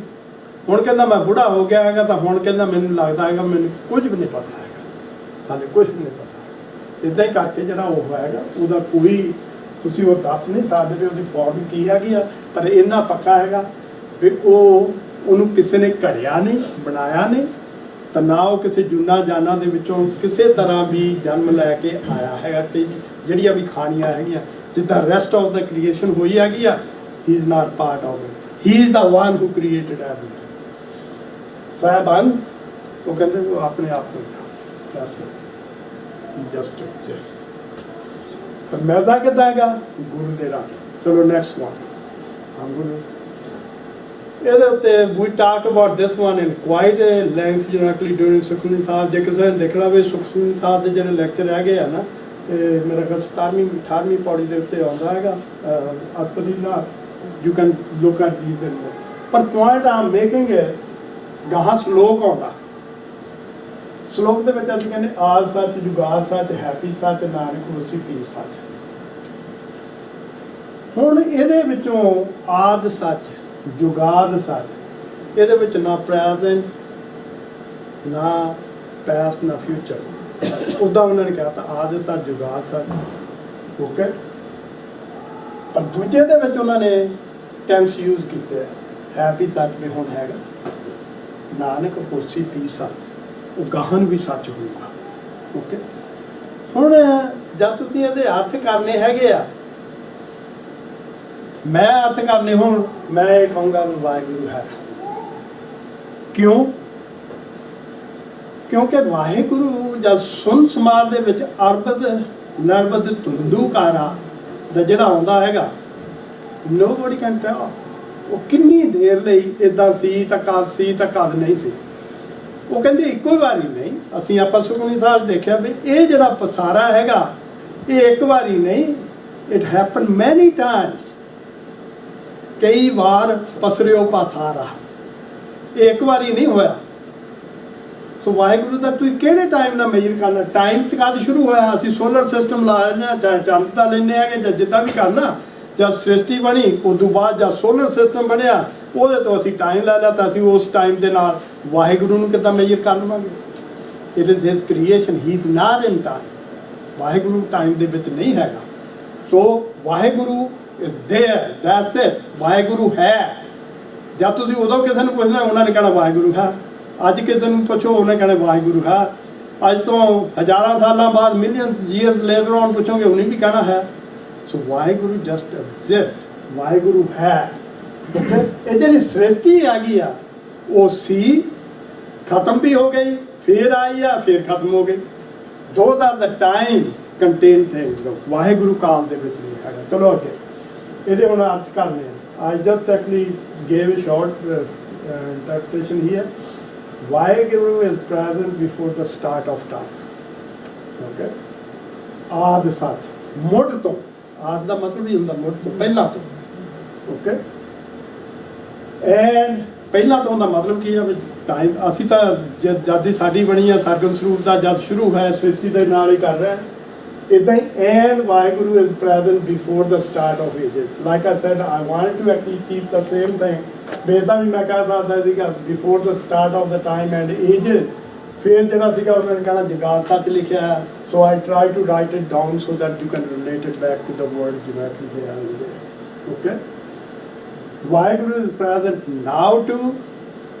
ਹੁਣ ਕਹਿੰਦਾ ਮੈਂ ਬੁੱਢਾ ਹੋ ਗਿਆ ਹੈਗਾ, ਤਾਂ ਹੁਣ ਕਹਿੰਦਾ ਮੈਨੂੰ ਲੱਗਦਾ ਹੈਗਾ ਮੈਨੂੰ ਕੁਝ ਵੀ ਨਹੀਂ ਪਤਾ ਹੈਗਾ, ਹਾਲੇ ਕੁਝ ਵੀ ਨਹੀਂ ਪਤਾ। ਇੱਦਾਂ ਹੀ ਕਰਕੇ ਜਿਹੜਾ ਉਹ ਹੋਏਗਾ ਉਹਦਾ ਕੋਈ ਤੁਸੀਂ ਉਹ ਦੱਸ ਨਹੀਂ ਸਕਦੇ ਵੀ ਉਹਦੀ ਫਾਰਮ ਕੀ ਹੈਗੀ ਆ, ਪਰ ਇੰਨਾ ਪੱਕਾ ਹੈਗਾ ਵੀ ਉਹਨੂੰ ਕਿਸੇ ਨੇ ਘੜਿਆ ਨਹੀਂ, ਬਣਾਇਆ ਨਹੀਂ, ਤਾਂ ਨਾ ਉਹ ਕਿਸੇ ਜੂਨਾ ਜਾਨਾਂ ਦੇ ਵਿੱਚੋਂ ਕਿਸੇ ਤਰ੍ਹਾਂ ਵੀ ਜਨਮ ਲੈ ਕੇ ਆਇਆ ਹੈਗਾ। ਤੇ ਜਿਹੜੀਆਂ ਵੀ ਖਾਣੀਆਂ ਹੈਗੀਆਂ, ਜਿੱਦਾਂ ਰੈਸਟ ਆਫ ਦਾ ਕ੍ਰੀਏਸ਼ਨ ਹੋਈ ਹੈਗੀ ਆ, ਹੀ is not part of it, he is the one who created everything. ਸਾਹਿਬਾਨ ਉਹ ਕਹਿੰਦੇ ਉਹ ਆਪਣੇ ਆਪ ਨੂੰ ਜਸਟ ਪਰ ਮਿਲਦਾ ਕਿੱਦਾਂ ਹੈਗਾ? ਗੁਰੂ ਦੇ ਰਾਹ। ਚਲੋ ਨੈਕਸਟ ਵਨ। ਇਹਦੇ ਉੱਤੇ ਵੀ talk about this one in quite length generally during Sukhmani Sahib. ਜੇ ਕਿਸੇ ਨੇ ਦੇਖਣਾ ਵੀ ਸੁਖਮਨੀ ਸਾਹਿਬ ਦੇ ਜਿਹੜੇ ਲੈਕਚਰ ਹੈਗੇ ਆ ਨਾ, ਤੇ ਮੇਰਾ ਖਿਆਲ 17ਵੀਂ 18ਵੀਂ ਪੌੜੀ ਦੇ ਉੱਤੇ ਆਉਂਦਾ ਹੈਗਾ ਅਸਪਦੀ ਨਾਲ, ਯੂ ਕੈਨ ਲੁੱਕ ਐਟ ਦੀਸ। ਪਰ ਪੁਆਇੰਟ ਆਮ ਮੇਕਿੰਗ ਹੈ, ਗਾਹਾਂ ਸ਼ਲੋਕ ਆਉਂਦਾ, ਸ਼ਲੋਕ ਦੇ ਵਿੱਚ ਅਸੀਂ ਕਹਿੰਦੇ ਆਦ ਸੱਚ, ਜੁਗਾਦ ਸੱਚ, ਹੈਪੀ ਸੱਚ, ਨਾਨਕ ਹੋਸੀ ਪੀ ਸੱਚ। ਹੁਣ ਇਹਦੇ ਵਿੱਚੋਂ ਆਦ ਸੱਚ, ਜੁਗਾਦ ਸੱਚ, ਇਹਦੇ ਵਿੱਚ ਨਾ ਪ੍ਰੈਜ਼ੈਂਟ, ਨਾ ਪਾਸਟ, ਨਾ ਫਿਊਚਰ। ਉੱਦਾਂ ਉਹਨਾਂ ਨੇ ਕਿਹਾ ਤਾਂ ਆਦ ਸੱਚ, ਜੁਗਾਦ ਸੱਚ, ਓਕੇ। ਪਰ ਦੂਜੇ ਦੇ ਵਿੱਚ ਉਹਨਾਂ ਨੇ ਟੈਂਸ ਯੂਜ਼ ਕੀਤੇ, ਹੈਪੀ ਸੱਚ ਵੀ ਹੁਣ ਹੈਗਾ, ਨਾਨਕ ਹੋਸੀ ਪੀ ਸੱਚ, ਉਹ ਗਾਹਨ ਵੀ ਸੱਚ ਹੋਊਗਾ, ਓਕੇ। ਹੁਣ ਜਦ ਤੁਸੀਂ ਇਹਦੇ ਅਰਥ ਕਰਨੇ ਹੈਗੇ ਆ, ਮੈਂ ਅਰਥ ਕਰਨੇ, ਹੁਣ ਮੈਂ ਇਹ ਕਹੂੰਗਾ ਵਾਹਿਗੁਰੂ ਹੈ। ਕਿਉਂ? ਕਿਉਂਕਿ ਵਾਹਿਗੁਰੂ ਜਦ ਸੁਨ ਸਮਾਜ ਦੇ ਵਿੱਚ ਅਰਬਦ ਨਰਬਦ ਧੁੰਦੂਕਾਰਾ ਦਾ ਜਿਹੜਾ ਆਉਂਦਾ ਹੈਗਾ, ਨੋਬਡੀ ਕੈਨ ਟੈਲ ਉਹ ਕਿੰਨੀ ਦੇਰ ਲਈ ਇਦਾਂ ਸੀ ਤਾਂ ਕਦ ਸੀ ਤਾਂ ਕਦ ਨਹੀਂ ਸੀ। ਉਹ ਕਹਿੰਦੇ ਇੱਕੋ ਵਾਰੀ ਨਹੀਂ। ਅਸੀਂ ਆਪਾਂ ਸੁਖਮਨੀ ਸਾਹਿਬ ਦੇਖਿਆ ਵੀ ਇਹ ਜਿਹੜਾ ਪਸਾਰਾ ਹੈਗਾ, ਇਹ ਇੱਕ ਵਾਰੀ ਨਹੀਂ, ਇਟ ਹੈਪਨ ਮੈਨੀ ਟਾਈਮਸ। ਕਈ ਵਾਰ ਪਸਰਿਓ ਪਾਸਾਰਾ, ਇਹ ਇੱਕ ਵਾਰੀ ਨਹੀਂ ਹੋਇਆ। ਸੋ ਵਾਹਿਗੁਰੂ ਦਾ ਤੁਸੀਂ ਕਿਹੜੇ ਟਾਈਮ ਨਾਲ ਮੇਜਰ ਕਰਨਾ? ਟਾਈਮ ਕਦ ਸ਼ੁਰੂ ਹੋਇਆ? ਅਸੀਂ ਸੋਲਰ ਸਿਸਟਮ ਲਾਇਆ ਜਾਂ ਚੰਦ ਦਾ ਲੈਂਦੇ ਹੈਗੇ ਜਾਂ ਜਿੱਦਾਂ ਵੀ ਕਰਨਾ, ਜਦ ਸ੍ਰਿਸ਼ਟੀ ਬਣੀ ਉਸ ਤੋਂ ਬਾਅਦ ਜਦ ਸੋਲਰ ਸਿਸਟਮ ਬਣਿਆ, ਉਹਦੇ ਤੋਂ ਅਸੀਂ ਟਾਈਮ ਲੈ ਲਿਆ, ਤਾਂ ਅਸੀਂ ਉਸ ਟਾਈਮ ਦੇ ਨਾਲ ਵਾਹਿਗੁਰੂ ਨੂੰ ਕਿੱਦਾਂ ਮੇਜਰ ਕਰ ਲਵਾਂਗੇ? It is his creation, he is not in time. Waheguru time ਦੇ ਵਿੱਚ ਨਹੀਂ ਹੈਗਾ। So Waheguru is there, that's it. Waheguru ਹੈ। ਜਦ ਤੁਸੀਂ ਉਦੋਂ ਕਿਸੇ ਨੂੰ ਪੁੱਛਣਾ, ਉਹਨਾਂ ਨੇ ਕਹਿਣਾ ਵਾਹਿਗੁਰੂ ਹੈ। ਅੱਜ ਕਿਸੇ ਨੂੰ ਪੁੱਛੋ, ਉਹਨੇ ਕਹਿਣਾ ਵਾਹਿਗੁਰੂ ਹੈ। ਅੱਜ ਤੋਂ ਹਜ਼ਾਰਾਂ ਸਾਲਾਂ ਬਾਅਦ, ਮਿਲੀਅਨਸ ਈਅਰਸ ਲੇਟਰ ਔਨ ਪੁੱਛੋਗੇ, ਉਹਨੇ ਵੀ ਕਹਿਣਾ ਹੈ। ਸੋ ਵਾਹਿਗੁਰੂ ਜਸਟ ਐਗਜ਼ਿਸਟ, ਵਾਹਿਗੁਰੂ ਹੈ। ਇਹ ਜਿਹੜੀ ਸ੍ਰਿਸ਼ਟੀ ਹੈਗੀ ਆ, ਉਹ ਸੀ, ਖਤਮ ਵੀ ਹੋ ਗਈ, ਫਿਰ ਆਈ ਆ, ਫਿਰ ਖਤਮ ਹੋ ਗਈ। Those are the time contain things. Waheguru ਕਾਲ ਦੇ ਵਿੱਚ ਨਹੀਂ ਹੈਗਾ। ਚਲੋ ਅੱਗੇ ਇਹਦੇ ਹੁਣ ਅਰਥ ਕਰਨੇ ਆ। I just actually gave a short interpretation here. Vaheguru is present before the start of time. Okay? ਆਦ ਸੱਚ, ਮੁੱਢ ਤੋਂ। ਆਦ ਦਾ ਮਤਲਬ ਹੀ ਹੁੰਦਾ ਮੁੱਢ ਤੋਂ, ਪਹਿਲਾਂ ਤੋਂ। ਓਕੇ। ਐਂਡ ਪਹਿਲਾਂ ਤੋਂ ਦਾ ਮਤਲਬ ਕੀ ਆ? ਟਾਈਮ ਅਸੀਂ ਤਾਂ ਜਦ ਦੀ ਸਾਡੀ ਬਣੀ ਆ, ਸਰਗਮ ਸਰੂਪ ਦਾ ਜਦ ਸ਼ੁਰੂ ਹੋਇਆ, ਸ੍ਰਿਸ਼ਟੀ ਦੇ ਨਾਲ ਹੀ ਕਰ ਰਿਹਾ। ਇੱਦਾਂ ਹੀ and Waheguru is present before the start of ages. Like I said, I wanted to actually keep the same thing. ਬੇਦਾਂ ਵੀ ਮੈਂ ਕਹਿ ਸਕਦਾ ਸੀਗਾ before the start of the time and age. ਫਿਰ ਜਿਹੜਾ ਸੀਗਾ ਉਹਨਾਂ ਨੇ ਕਹਿਣਾ ਜਗਾਦ ਸੱਚ ਲਿਖਿਆ ਹੈ। So I try to write it down so that you can relate it back to the word ਜਿਵੇਂ they are in there. Okay. Waheguru is present now too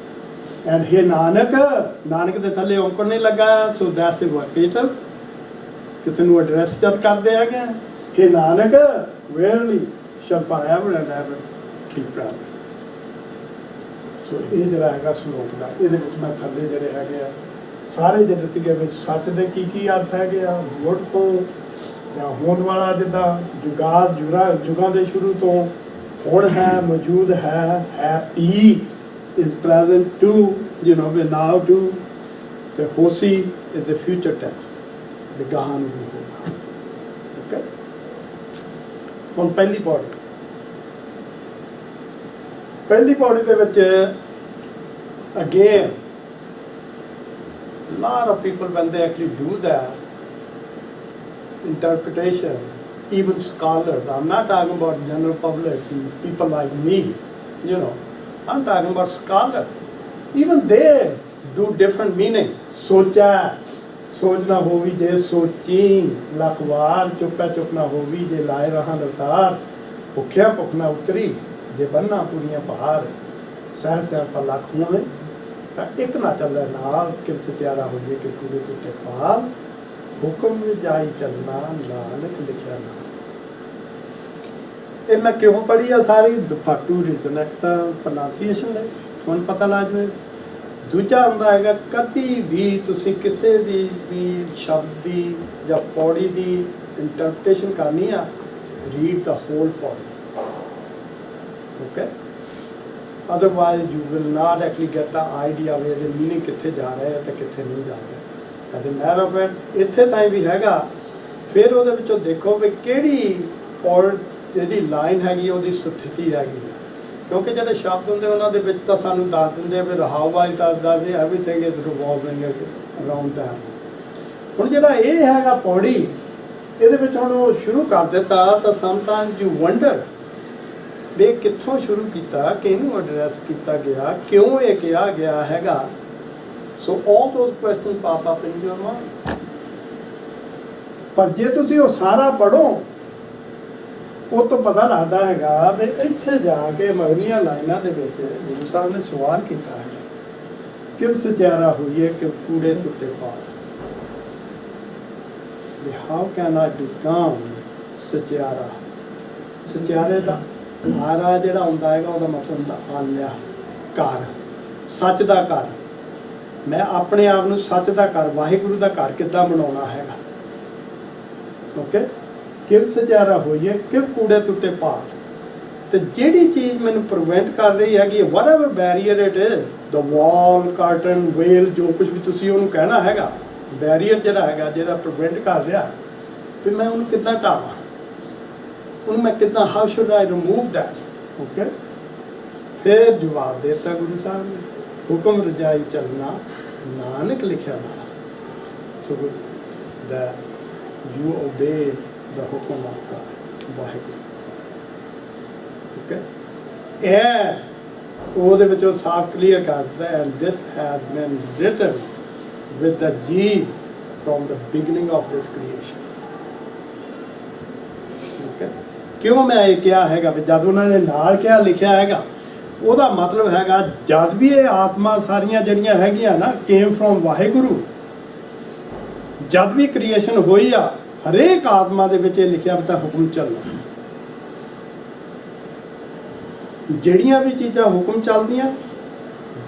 and ਹੇ ਨਾਨਕ, ਨਾਨਕ ਦੇ ਥੱਲੇ ਔਂਕੜ ਨਹੀਂ ਲੱਗਾ, ਸੋ ਦੈਟਸ ਅ ਵੋਕੇਟਿਵ। ਕਿਸੇ ਨੂੰ ਐਡਰੈਸ ਜਦ ਕਰਦੇ ਹੈਗੇ, ਹੇ Nanak verily shall forever and ever be present. So ਇਹ ਜਿਹੜਾ ਹੈਗਾ ਸ਼ਲੋਕ ਦਾ, ਇਹਦੇ ਵਿੱਚ ਮੈਂ ਥੱਲੇ ਜਿਹੜੇ ਹੈਗੇ ਆ ਸਾਰੇ ਜਿਹੜੇ ਸੀਗੇ ਵਿੱਚ ਸੱਚ ਦੇ ਕੀ ਅਰਥ ਹੈਗੇ ਆ, ਮੁੱਢ ਤੋਂ ਜਾਂ ਹੋਣ ਵਾਲਾ, ਜਿੱਦਾਂ ਜੁਗਾਦ ਜੁਗਾਂ ਦੇ ਸ਼ੁਰੂ ਤੋਂ ਹੁਣ ਹੈ, ਮੌਜੂਦ ਹੈ, happy is present too, you know we now too, ਤੇ ਹੋਸੀ is the future tense, the ਗਾਹਾਂ ਨੂੰ ਹੋਗਾ। ਓਕੇ। ਹੁਣ ਪਹਿਲੀ ਪੌੜੀ ਦੇ ਵਿੱਚ again a lot of people, when they actually do that interpretation, even scholars, I'm not talking about general public, people like me, you know, I'm talking about scholars, even they do different meaning. ਸੋਚਣਾ ਹੋਵੀ ਜੇ ਸੋਚੀ, ਲਖਵਾਰ ਚੁੱਪਾ ਚੁੱਪ ਨਾ ਹੋਵੀ ਜੇ ਲਾਏ ਰਹਾਂ ਲਤਾਰ, ਭੁੱਖਿਆ ਭੁੱਖ ਨਾ ਉਤਰੀ ਜੇ ਬੰਨਾ ਪੂਰੀਆਂ ਪਹਾੜ, ਸਹਿ ਸਿਆਪਾ ਲੱਖ ਹੋਏ ਤਾਂ ਇੱਕ ਨਾ ਚੱਲੇ ਨਾਲ, ਕਿਰਸ ਤਿਆਰਾ ਹੋ ਜੇ ਕਿ ਪੂਰੇ ਟੁੱਟੇ ਪਾਲ, ਹੁਕਮ ਜਾਈ ਚੱਲਣਾ ਨਾਨਕ ਲਿਖਿਆ ਨਾ। ਇਹ ਮੈਂ ਕਿਉਂ ਪੜ੍ਹੀ ਆ ਸਾਰੀ? ਦੁਫਾਟੂ ਰਿਦਨ, ਇੱਕ ਤਾਂ ਪ੍ਰੋਨਾਂਸੀਏਸ਼ਨ ਹੈ, ਹੁਣ ਪਤਾ ਲੱਗ ਜਾਵੇ। ਦੂਜਾ ਹੁੰਦਾ ਹੈਗਾ, ਕਦੀ ਵੀ ਤੁਸੀਂ ਕਿਸੇ ਦੀ ਵੀ ਸ਼ਬਦ ਦੀ ਜਾਂ ਪੌੜੀ ਦੀ ਇੰਟਰਪ੍ਰੀਟੇਸ਼ਨ ਕਰਨੀ ਆ, ਰੀਡ ਦਾ ਹੋਲ ਪੌੜੀ। Okay. otherwise you will not actually get the idea where the meaning ਕਿੱਥੇ ਜਾ ਰਿਹਾ ਹੈ ਤੇ ਕਿੱਥੇ ਨਹੀਂ ਜਾ ਰਿਹਾ। as a matter of fact ਇੱਥੇ ਤਾਈਂ ਵੀ ਹੈਗਾ, ਫਿਰ ਉਹਦੇ ਵਿੱਚੋਂ ਦੇਖੋ ਵੀ ਕਿਹੜੀ ਔਰ ਜਿਹੜੀ ਲਾਈਨ ਹੈਗੀ ਉਹਦੀ ਸਥਿਤੀ ਹੈਗੀ ਆ, ਕਿਉਂਕਿ ਜਿਹੜੇ ਸ਼ਬਦ ਹੁੰਦੇ ਉਹਨਾਂ ਦੇ ਵਿੱਚ ਤਾਂ ਸਾਨੂੰ ਦੱਸ ਦਿੰਦੇ ਆ ਵੀ ਹਾਊ ਵਾਈਜ਼ ਦੱਸਦੇ everything is revolving around that. ਹੁਣ ਜਿਹੜਾ ਇਹ ਹੈਗਾ ਪੌੜੀ, ਇਹਦੇ ਵਿੱਚ ਹੁਣ ਉਹ ਸ਼ੁਰੂ ਕਰ ਦਿੱਤਾ ਤਾਂ ਸਮਟਾਈਮਸ ਯੂ ਵੰਡਰ ਵੀ ਕਿੱਥੋਂ ਸ਼ੁਰੂ ਕੀਤਾ, ਕਿਹਨੂੰ ਐਡਰੈਸ ਕੀਤਾ ਗਿਆ, ਕਿਉਂ ਇਹ ਕਿਹਾ ਗਿਆ ਹੈਗਾ। ਸੋ ਆਲ ਦੋਜ਼ ਕੁਐਸਚਨਸ ਪਾਪ ਅਪ ਇਨ ਯੂਰ ਮਾਈਂਡ। ਪਰ ਜੇ ਤੁਸੀਂ ਉਹ ਸਾਰਾ ਪੜ੍ਹੋ ਉਹ ਤੋਂ ਪਤਾ ਲੱਗਦਾ ਹੈਗਾ ਵੀ ਇੱਥੇ ਜਾ ਕੇ ਮਗਰਲੀਆਂ ਲਾਈਨਾਂ ਦੇ ਵਿੱਚ ਗੁਰੂ ਸਾਹਿਬ ਨੇ ਸਵਾਲ ਕੀਤਾ ਹੈ ਕਿ ਸਚਿਆਰਾ ਹੋਈਏ ਕਿ ਕੂੜੇ ਟੁੱਟੇ ਪਾਰ। ਹਾਊ ਕੈਨ ਆਈ ਬਿਕਮ ਸਚਿਆਰਾ। ਸਚਿਆਰੇ ਦਾ ਆਰਾ ਜਿਹੜਾ ਹੁੰਦਾ ਹੈਗਾ ਉਹਦਾ ਮਤਲਬ ਹੁੰਦਾ ਆਲਿਆ, ਘਰ, ਸੱਚ ਦਾ ਘਰ। ਮੈਂ ਆਪਣੇ ਆਪ ਨੂੰ ਸੱਚ ਦਾ ਘਰ, ਵਾਹਿਗੁਰੂ ਦਾ ਘਰ ਕਿੱਦਾਂ ਬਣਾਉਣਾ ਹੈਗਾ। ਓਕੇ, ਕਿਵ ਸਚਿਆਰਾ ਹੋਈਏ ਕਿਵ ਕੂੜੇ ਟੁੱਟੇ ਪਾਰ। ਤੇ ਜਿਹੜੀ ਚੀਜ਼ ਮੈਨੂੰ ਪ੍ਰੀਵੈਂਟ ਕਰ ਰਹੀ ਹੈਗੀ whatever barrier it is, the wall, curtain, veil, ਜੋ ਕੁਝ ਵੀ ਤੁਸੀਂ ਉਹਨੂੰ ਕਹਿਣਾ ਹੈਗਾ, ਬੈਰੀਅਰ ਜਿਹੜਾ ਹੈਗਾ ਜਿਹੜਾ ਪ੍ਰੀਵੈਂਟ ਕਰ ਰਿਹਾ, ਵੀ ਮੈਂ ਉਹਨੂੰ ਕਿੱਦਾਂ ਢਾਵਾਂ, ਉਹਨੂੰ ਮੈਂ ਕਿੱਦਾਂ, how should I remove that. Okay, ਫਿਰ ਜਵਾਬ ਦੇ ਦਿੱਤਾ ਗੁਰੂ ਸਾਹਿਬ ਨੇ, ਹੁਕਮ ਰਜਾਈ ਚੱਲਣਾ ਨਾਨਕ ਲਿਖਿਆ ਨਾ। ਸੋ that you obey the hukum of God, Waheguru. Okay, and ਉਹਦੇ ਵਿੱਚ ਉਹ ਸਾਫ਼ ਕਲੀਅਰ ਕਰ ਦਿੱਤਾ, and this has been written with the Jeev from the beginning of this creation. Okay, ਕਿਉਂ ਮੈਂ ਇਹ ਕਿਹਾ ਹੈਗਾ ਵੀ ਜਦ ਉਹਨਾਂ ਨੇ ਨਾਲ ਕਿਹਾ ਲਿਖਿਆ ਹੈਗਾ, ਉਹਦਾ ਮਤਲਬ ਹੈਗਾ ਜਦ ਵੀ ਇਹ ਆਤਮਾ ਸਾਰੀਆਂ ਜਿਹੜੀਆਂ ਹੈਗੀਆਂ ਨਾ ਕੇਮ ਫਰੋਮ ਵਾਹਿਗੁਰੂ, ਜਦ ਵੀ ਕ੍ਰੀਏਸ਼ਨ ਹੋਈ ਆ ਹਰੇਕ ਆਤਮਾ ਦੇ ਵਿੱਚ ਇਹ ਲਿਖਿਆ ਵੀ ਤਾਂ ਹੁਕਮ ਚੱਲਣਾ। ਜਿਹੜੀਆਂ ਵੀ ਚੀਜ਼ਾਂ ਹੁਕਮ ਚੱਲਦੀਆਂ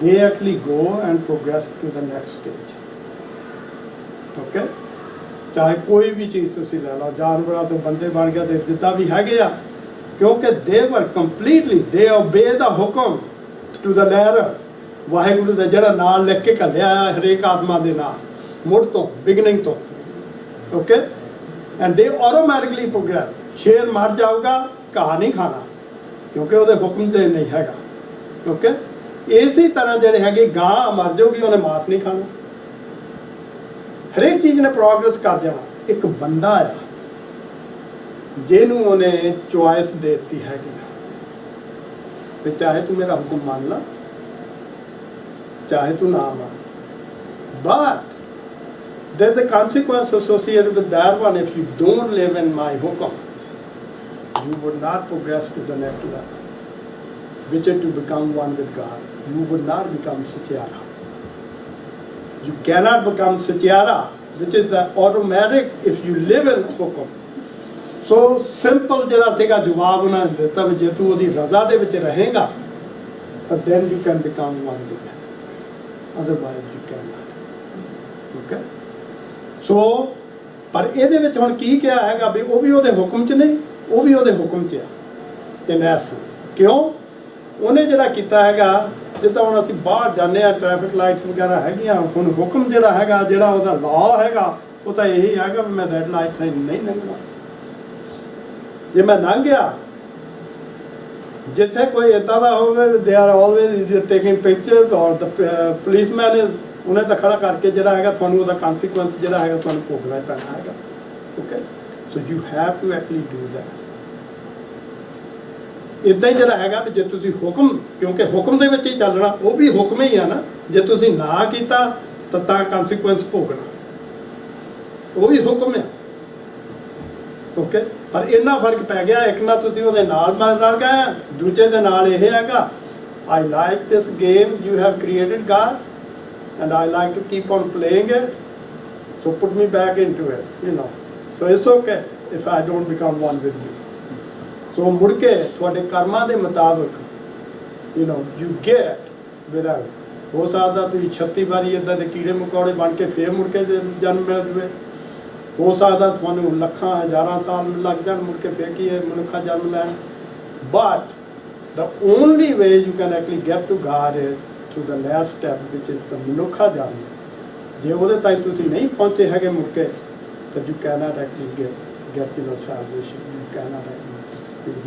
they actually go and progress to the next stage. Okay, ਚਾਹੇ ਕੋਈ ਵੀ ਚੀਜ਼ ਤੁਸੀਂ ਲੈ ਲਓ, ਜਾਨਵਰਾਂ ਤੋਂ ਬੰਦੇ ਬਣ ਗਿਆ ਤੇ ਜਿੱਦਾਂ ਵੀ ਹੈਗੇ ਆ, ਕਿਉਂਕਿ they were completely, they obey the ਹੁਕਮ to the letter। ਵਾਹਿਗੁਰੂ ਦਾ ਜਿਹੜਾ ਨਾਲ ਲਿਖ ਕੇ ਘੱਲਿਆ ਹਰੇਕ ਆਤਮਾ ਦੇ ਨਾਲ ਮੁੱਢ ਤੋਂ, ਬਿਗਨਿੰਗ ਤੋਂ। ਓਕੇ, ਐਂਡ ਦੇ ਆਟੋਮੈਟਿਕਲੀ ਪ੍ਰੋਗਰੈਸ। ਸ਼ੇਰ ਮਰ ਜਾਊਗਾ, ਘਾਹ ਨਹੀਂ ਖਾਣਾ, ਕਿਉਂਕਿ ਉਹਦੇ ਹੁਕਮ ਤੇ ਨਹੀਂ ਹੈਗਾ। ਓਕੇ, ਇਸੇ ਤਰ੍ਹਾਂ ਜਿਹੜੇ ਹੈਗੇ ਗਾਂ ਮਰ ਜਾਊਗੀ, ਉਹਨੇ ਮਾਸ ਨਹੀਂ ਖਾਣਾ। ਹਰੇਕ ਚੀਜ਼ ਨੇ ਪ੍ਰੋਗਰੈਸ ਕਰ ਜਾਣਾ। ਇੱਕ ਬੰਦਾ ਆ ਜਿਹਨੂੰ ਉਹਨੇ ਚੁਆਇਸ ਦੇ ਦਿੱਤੀ ਹੈਗੀ, ਤੇ ਚਾਹੇ ਤੂੰ ਮੇਰਾ ਹੁਕਮ ਮੰਨ ਲਾ, ਚਾਹੇ ਤੂੰ ਨਾ ਮੰਨ, but there's a consequence associated with that one. If you don't live in my hukum, you would not progress to the next level, which is to become one with God. You would not become satyara. You cannot become satyara, which is the automatic if you live in hukum. So simple ਜਿਹੜਾ ਸੀਗਾ ਜਵਾਬ ਉਹਨਾਂ ਨੇ ਦਿੱਤਾ ਵੀ ਜੇ ਤੂੰ ਉਹਦੀ ਰਜ਼ਾ ਦੇ ਵਿੱਚ ਰਹੇਗਾ ਤਾਂ then you can become one with him. Otherwise you cannot. Okay? ਸੋ ਪਰ ਇਹਦੇ ਵਿੱਚ ਹੁਣ ਕੀ ਕਿਹਾ ਹੈਗਾ ਵੀ ਉਹ ਵੀ ਉਹਦੇ ਹੁਕਮ 'ਚ ਨਹੀਂ, ਉਹ ਵੀ ਉਹਦੇ ਹੁਕਮ 'ਚ ਆ ਇਨ ਐਸੈਂਸ। ਕਿਉਂ? ਉਹਨੇ ਜਿਹੜਾ ਕੀਤਾ ਹੈਗਾ, ਜਿੱਦਾਂ ਹੁਣ ਅਸੀਂ ਬਾਹਰ ਜਾਂਦੇ ਆ, ਟ੍ਰੈਫਿਕ ਲਾਈਟਸ ਵਗੈਰਾ ਹੈਗੀਆਂ, ਹੁਣ ਹੁਕਮ ਜਿਹੜਾ ਹੈਗਾ, ਜਿਹੜਾ ਉਹਦਾ ਲਾਅ ਹੈਗਾ, ਉਹ ਤਾਂ ਇਹੀ ਹੈਗਾ ਵੀ ਮੈਂ ਰੈੱਡ ਲਾਈਟ ਨਹੀਂ ਲੰਘਣਾ। ਜੇ ਮੈਂ ਲੰਘ ਗਿਆ, ਜਿੱਥੇ ਕੋਈ ਇੱਦਾਂ ਦਾ ਹੋਵੇ, they are always taking pictures, ਔਰ ਦ ਪੁਲਿਸਮੈਨ ਇਜ਼, ਉਹਨੇ ਤਾਂ ਖੜਾ ਕਰਕੇ ਜਿਹੜਾ ਹੈਗਾ ਤੁਹਾਨੂੰ ਉਹਦਾ ਕਨਸੀਕੁਐਂਸ ਜਿਹੜਾ ਹੈਗਾ ਤੁਹਾਨੂੰ ਭੋਗਣਾ ਪੈਣਾ ਹੈਗਾ। Okay, so you have to actually do that. ਇੱਦਾਂ ਹੀ ਜਿਹੜਾ ਹੈਗਾ ਵੀ ਜੇ ਤੁਸੀਂ ਹੁਕਮ, ਕਿਉਂਕਿ ਹੁਕਮ ਦੇ ਵਿੱਚ ਹੀ ਚੱਲਣਾ, ਉਹ ਵੀ ਹੁਕਮ ਹੀ ਆ ਨਾ। ਜੇ ਤੁਸੀਂ ਨਾ ਕੀਤਾ ਤਾਂ ਕਨਸੀਕੁਐਂਸ ਭੋਗਣਾ, ਉਹ ਵੀ ਹੁਕਮ ਆ। ਓਕੇ, ਪਰ ਇੰਨਾ ਫਰਕ ਪੈ ਗਿਆ, ਇੱਕ ਨਾਲ ਤੁਸੀਂ ਉਹਦੇ ਨਾਲ ਰਲ ਗਏ, ਦੂਜੇ ਦੇ ਨਾਲ ਇਹ ਹੈਗਾ I like this game you have created god and I like to keep on playing it, so put me back into it, you know, so it's okay if I don't become one with you. So ਮੁੜ ਕੇ ਤੁਹਾਡੇ ਕਰਮਾਂ ਦੇ ਮੁਤਾਬਕ you know you get without, ਹੋ ਸਕਦਾ ਤੁਸੀਂ 36 ਵਾਰੀ ਇੱਦਾਂ ਦੇ ਕੀੜੇ ਮਕੌੜੇ ਬਣ ਕੇ ਫੇਰ ਮੁੜ ਕੇ ਜਨਮ ਮਿਲ ਜਵੇ, ਹੋ ਸਕਦਾ ਤੁਹਾਨੂੰ ਲੱਖਾਂ ਹਜ਼ਾਰਾਂ ਸਾਲ ਲੱਗ ਜਾਣ ਮੁੜ ਕੇ ਫੇਰ ਕੀ ਮਨੁੱਖਾ ਜਨਮ ਲੈਣ, but The only way you can actually get to God is through the last step, which is the ਮਨੁੱਖਾ ਜਨਮ। ਜੇ ਉਹਦੇ ਤਾਈਂ ਤੁਸੀਂ ਨਹੀਂ ਪਹੁੰਚੇ ਹੈਗੇ ਮੁੜ ਕੇ, ਤਾਂ you cannot actually get salvation, you cannot actually